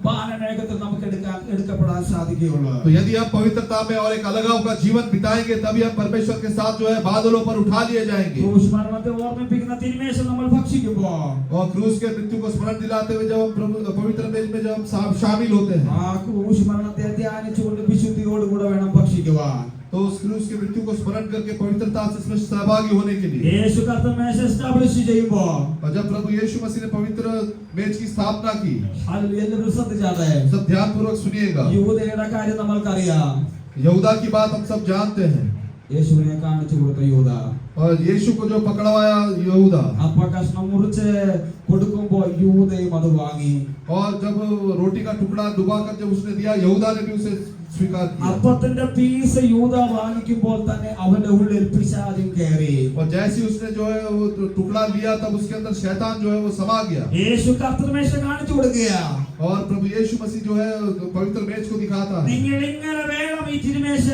Speaker 2: പാനമേഘത്തിൽ നമുക്ക് എടുക്കപ്പെടാൻ സാധിക്കുകയുള്ളൂ.
Speaker 1: तो यदि हम पवित्रता में और एक अलगाव का जीवन बिताएंगे तभी हम परमेश्वर के साथ जो है बादलों पर उठा लिए जाएंगे।
Speaker 2: ക്രൂശ് മരണത്തെ ഓർമ്മിപ്പിക്കുന്ന തിരുമേശ നമ്മൾ ഭക്ഷിക്കുമ്പോൾ
Speaker 1: और क्रूस के मृत्यु को स्मरण दिलाते हुए जब हम प्रभु पवित्र मेज में जब हम शामिल होते हैं
Speaker 2: ആ ക്രൂശ് മരണത്തെ ധ്യാനിച്ചുകൊണ്ട് വിശുദ്ധിയോടുകൂടെ വേണം ഭക്ഷിക്കുവാൻ.
Speaker 1: तो उस क्रूस के मृत्यु को स्मरण करके पवित्रता से इसमें सहभागी होने के लिए।
Speaker 2: യേശു കർത്തൃമേശ എസ്റ്റാബ്ലിഷ് ചെയ്യുമ്പോൾ
Speaker 1: और जब प्रभु यीशु मसीह ने पवित्र मेज की स्थापना की,
Speaker 2: ഹല്ലേലൂയ. എല്ലാവരും ശ്രദ്ധിച്ചാട്ടെ.
Speaker 1: सब ध्यान पूर्वक सुनिएगा।
Speaker 2: യൂദയുടെ കാര്യം നമ്മൾക്കറിയാം.
Speaker 1: यहूदा की बात हम सब जानते हैं।
Speaker 2: യേശുവിനെ കാണിച്ചു കൊടുത്ത യൂദ
Speaker 1: और यीशु को जो पकड़वाया यहूदा,
Speaker 2: അപ്പ കഷ്ണം മുറിച്ച് കൊടുക്കുമ്പോൾ യൂദയും അത് വാങ്ങി.
Speaker 1: और जब रोटी का टुकड़ा डुबाकर जब उसने दिया यहूदा ने भी उसे स्वीकार किया।
Speaker 2: അപ്പത്തിന്റെ പീസ് യൂദ വാങ്ങിക്കുമ്പോൾ തന്നെ അവന്റെ ഉള്ളിൽ പിശാചം കയറി.
Speaker 1: और जैसे उसने जो है वो टुकड़ा लिया तब उसके अंदर शैतान जो है वो समा गया।
Speaker 2: യേശു കർത്തൃമേശ കാണിച്ചു കൊടുക്കുകയാ.
Speaker 1: और प्रभु यीशु मसीह जो है पवित्र मेज को दिखाता है।
Speaker 2: നിങ്ങൾ ഇങ്ങനെ വേണം ഈ തിരുമേശ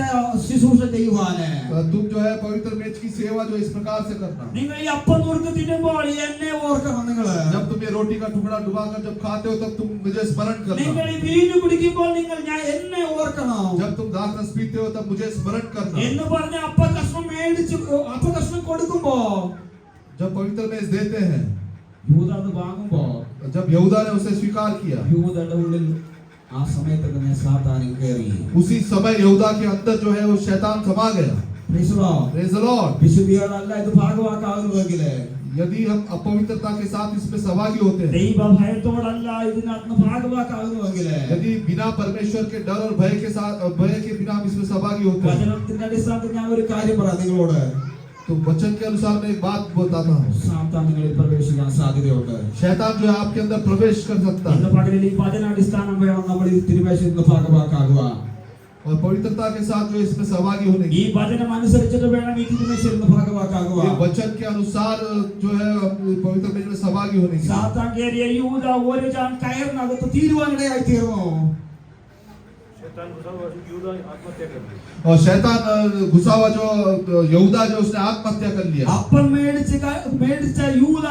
Speaker 2: ശുശ്രൂഷ ചെയ്യുവാന്.
Speaker 1: तुम जो है पवित्र मेज की सेवा जो इस प्रकार से करना।
Speaker 2: നിങ്ങൾ ഈ അപ്പം നുറുക്ക് തിന്നുമ്പോൾ എന്നെ ഓർക്കണം. നിങ്ങൾ
Speaker 1: जब तुम ये रोटी का टुकड़ा डुबाकर जब खाते हो तब तुम मुझे स्मरण
Speaker 2: നിങ്ങൾ
Speaker 1: करना।
Speaker 2: ഈ വീഞ്ഞ് കുടിക്കുമ്പോൾ നിങ്ങൾ ഞാൻ എന്നെ ഓർക്കണം
Speaker 1: जब तुम दाखरस पीते हो तब मुझे स्मरण करना।
Speaker 2: എന്ന് പറഞ്ഞ അപ്പ കഷ്ണം മേടിച്ച് അപ്പ കഷ്ണം കൊടുക്കുമ്പോ
Speaker 1: जब पवित्र मेज देते हैं,
Speaker 2: യൂദ അത് വാങ്ങുമ്പോ
Speaker 1: जब यहूदा ने उसे स्वीकार किया
Speaker 2: യൂദയുടെ ഉള്ളിൽ ആ സമയത്ത് തന്നെ സാത്താൻ കയറി.
Speaker 1: उसी समय यहूदा के अंदर जो है वो शैतान समा गया।
Speaker 2: Praise the Lord.
Speaker 1: Praise the Lord।
Speaker 2: വിശുദ്ധിയോടല്ല ഇത് ഭാഗവാക്കാവുന്നതെങ്കില്,
Speaker 1: यदि हम अपवित्रता के साथ इसमें सहभागी होते हैं,
Speaker 2: ദൈവ ഭയത്തോടല്ല ഇതിനകത്ത് ഭാഗവാക്കാവുന്നതെങ്കില്,
Speaker 1: यदि बिना परमेश्वर के डर और भय के साथ भय के बिना हम इसमें सहभागी होते हैं,
Speaker 2: വചനത്തിന്റെ അടിസ്ഥാനത്തിൽ ഞാൻ ഒരു കാര്യം പറയാം നിങ്ങളോട്.
Speaker 1: तो वचन के अनुसार मैं एक बात बताता हूँ।
Speaker 2: സാത്താൻ നിങ്ങളിൽ പ്രവേശിക്കാൻ സാധ്യതയുണ്ട്.
Speaker 1: शैतान जो है आपके अंदर प्रवेश कर सकता
Speaker 2: ഇന്ന്
Speaker 1: है
Speaker 2: പകലിൽ ഈ വചനാടിസ്ഥാനം വേണം നമ്മൾ ഈ തിരുമേശയിൽ ഭാഗവാക്കാകുക.
Speaker 1: और पवित्रता के साथ जो इसमें सहभागी होने
Speaker 2: ഈ
Speaker 1: की,
Speaker 2: വചനം അനുസരിച്ചിട്ട് വേണം ഈ തിരുമേശയിൽ ഭാഗവാക്കാകുക.
Speaker 1: ये वचन के अनुसार जो है पवित्र मेज में सहभागी होने की।
Speaker 2: സാത്താൻ കയറിയ യൂദ ഒരു ജാൻ കയറിനകത്ത് തീരുവാനിടയായി തീർന്നു.
Speaker 4: शैतान घुसा हुआ यूदा आत्महत्या कर ली।
Speaker 1: और शैतान घुसा हुआ जो यहूदा जो उसने आत्महत्या कर लिया।
Speaker 2: അപ്പം മേടിച്ച യൂദ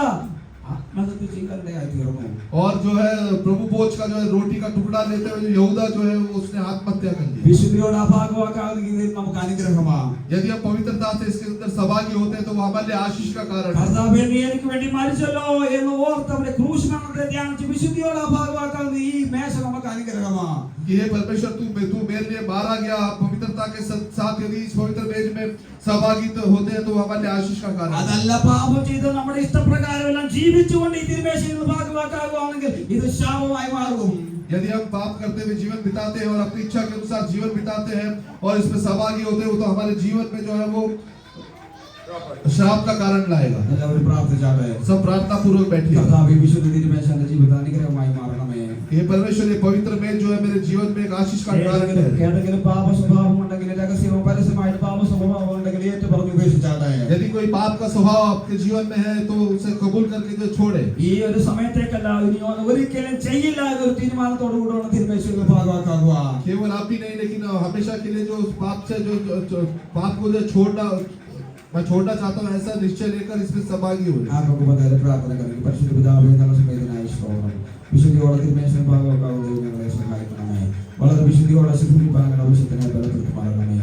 Speaker 2: ആത്മഹത്യ ചെയ്യാനിടയായി തീർന്നു.
Speaker 1: और जो है प्रभु भोज का जो है रोटी का टुकड़ा लेते हुए यहूदा जो है वो उसने आत्महत्या कर ली।
Speaker 2: വിശുദ്ധിയോട് ഭാഗവാക്കാവുന്നത് നമുക്ക് അനുഗ്രഹമാണ്.
Speaker 1: यदि हम पवित्रता से इसके अंदर सहभागी होते हैं तो वो हमारे लिए आशीष का कारण है।
Speaker 2: കർത്താവേ നീ എനിക്ക് വേണ്ടി മരിച്ചല്ലോ എന്ന് ഓർത്ത് അവന്റെ ക്രൂശ് മരണത്തെ ധ്യാനിച്ച് വിശുദ്ധിയോട് ഭാഗവാക്കാവുന്ന ഈ മേശ നമുക്ക് അനുഗ്രഹമാണ്.
Speaker 1: कि हे परमेश्वर तू मेरे लिए मारा गया, पवित्रता के साथ यदि इस पवित्र मेज में सहभागी तो होते हैं तो वो हमारे लिए आशीष का कारण है।
Speaker 2: അതല്ല പാപം ചെയ്ത് നമ്മുടെ ഇഷ്ടപ്രകാരം എല്ലാം ജീവിച്ചുകൊണ്ട് ഈ തിരുമേശയിൽ ഭാഗവാക്കാകുവാണെങ്കിൽ ഇത് ശാപമായി മാറും.
Speaker 1: यदि हम पाप करते हुए जीवन बिताते हैं और अपनी इच्छा के अनुसार जीवन बिताते हैं और इसमें सहभागी होते हैं तो हमारे जीवन में जो है वो श्राप का कारण लाएगा।
Speaker 2: എല്ലാവരും പ്രാർത്ഥിച്ചാട്ടെ.
Speaker 1: सब प्रार्थना पूर्वक बैठिए।
Speaker 2: കർത്താവേ വിശുദ്ധ തിരുമേശ എന്റെ ജീവിതത്തിൽ അനുഗ്രഹമായി മാറണമേ.
Speaker 1: ये परमेश्वर ये पवित्र मेज जो है मेरे जीवन में एक आशीष का कारण है।
Speaker 2: ഏതെങ്കിലും പാപ സ്വഭാവം ഉണ്ടെങ്കിൽ രഹസ്യമോ പരസ്യമായിട്ട് പാപ സ്വഭാവം ഉണ്ടെങ്കിൽ ഏറ്റു പറഞ്ഞു ഉപേക്ഷിച്ചാട്ടെ.
Speaker 1: यदि कोई पाप का स्वभाव आपके जीवन में है तो उसे कबूल करके जो छोड़े।
Speaker 2: ഈ ഒരു സമയത്തേക്കല്ല ഇനി ഒരിക്കലും ചെയ്യില്ല എന്നൊരു തീരുമാനത്തോടു കൂടെ തിരുമേശയിൽ ഭാഗവാക്കാകുക.
Speaker 1: केवल आप ही नहीं लेकिन हमेशा के लिए जो उस पाप से जो पाप को जो छोड़ना मैं छोड़ना चाहता हूँ ऐसा निश्चय लेकर इसमें सहभागी हो।
Speaker 2: ആർക്കൊക്കെ പകരം പ്രാർത്ഥന കരുതി പരിശുദ്ധ പിതാവേ നല്ല സമയത്തിനായി സ്തോത്രം. വിശുദ്ധിയോടെ തിരുമേശയിൽ ഭാഗവാക്കാവുന്ന ഞങ്ങളെ സഹായിക്കണമേ. വളരെ വിശുദ്ധിയോടെ ശുദ്ധിപ്പാൻ ആവശ്യത്തിനായി ബലപ്പെടുത്തുമാറണമേ.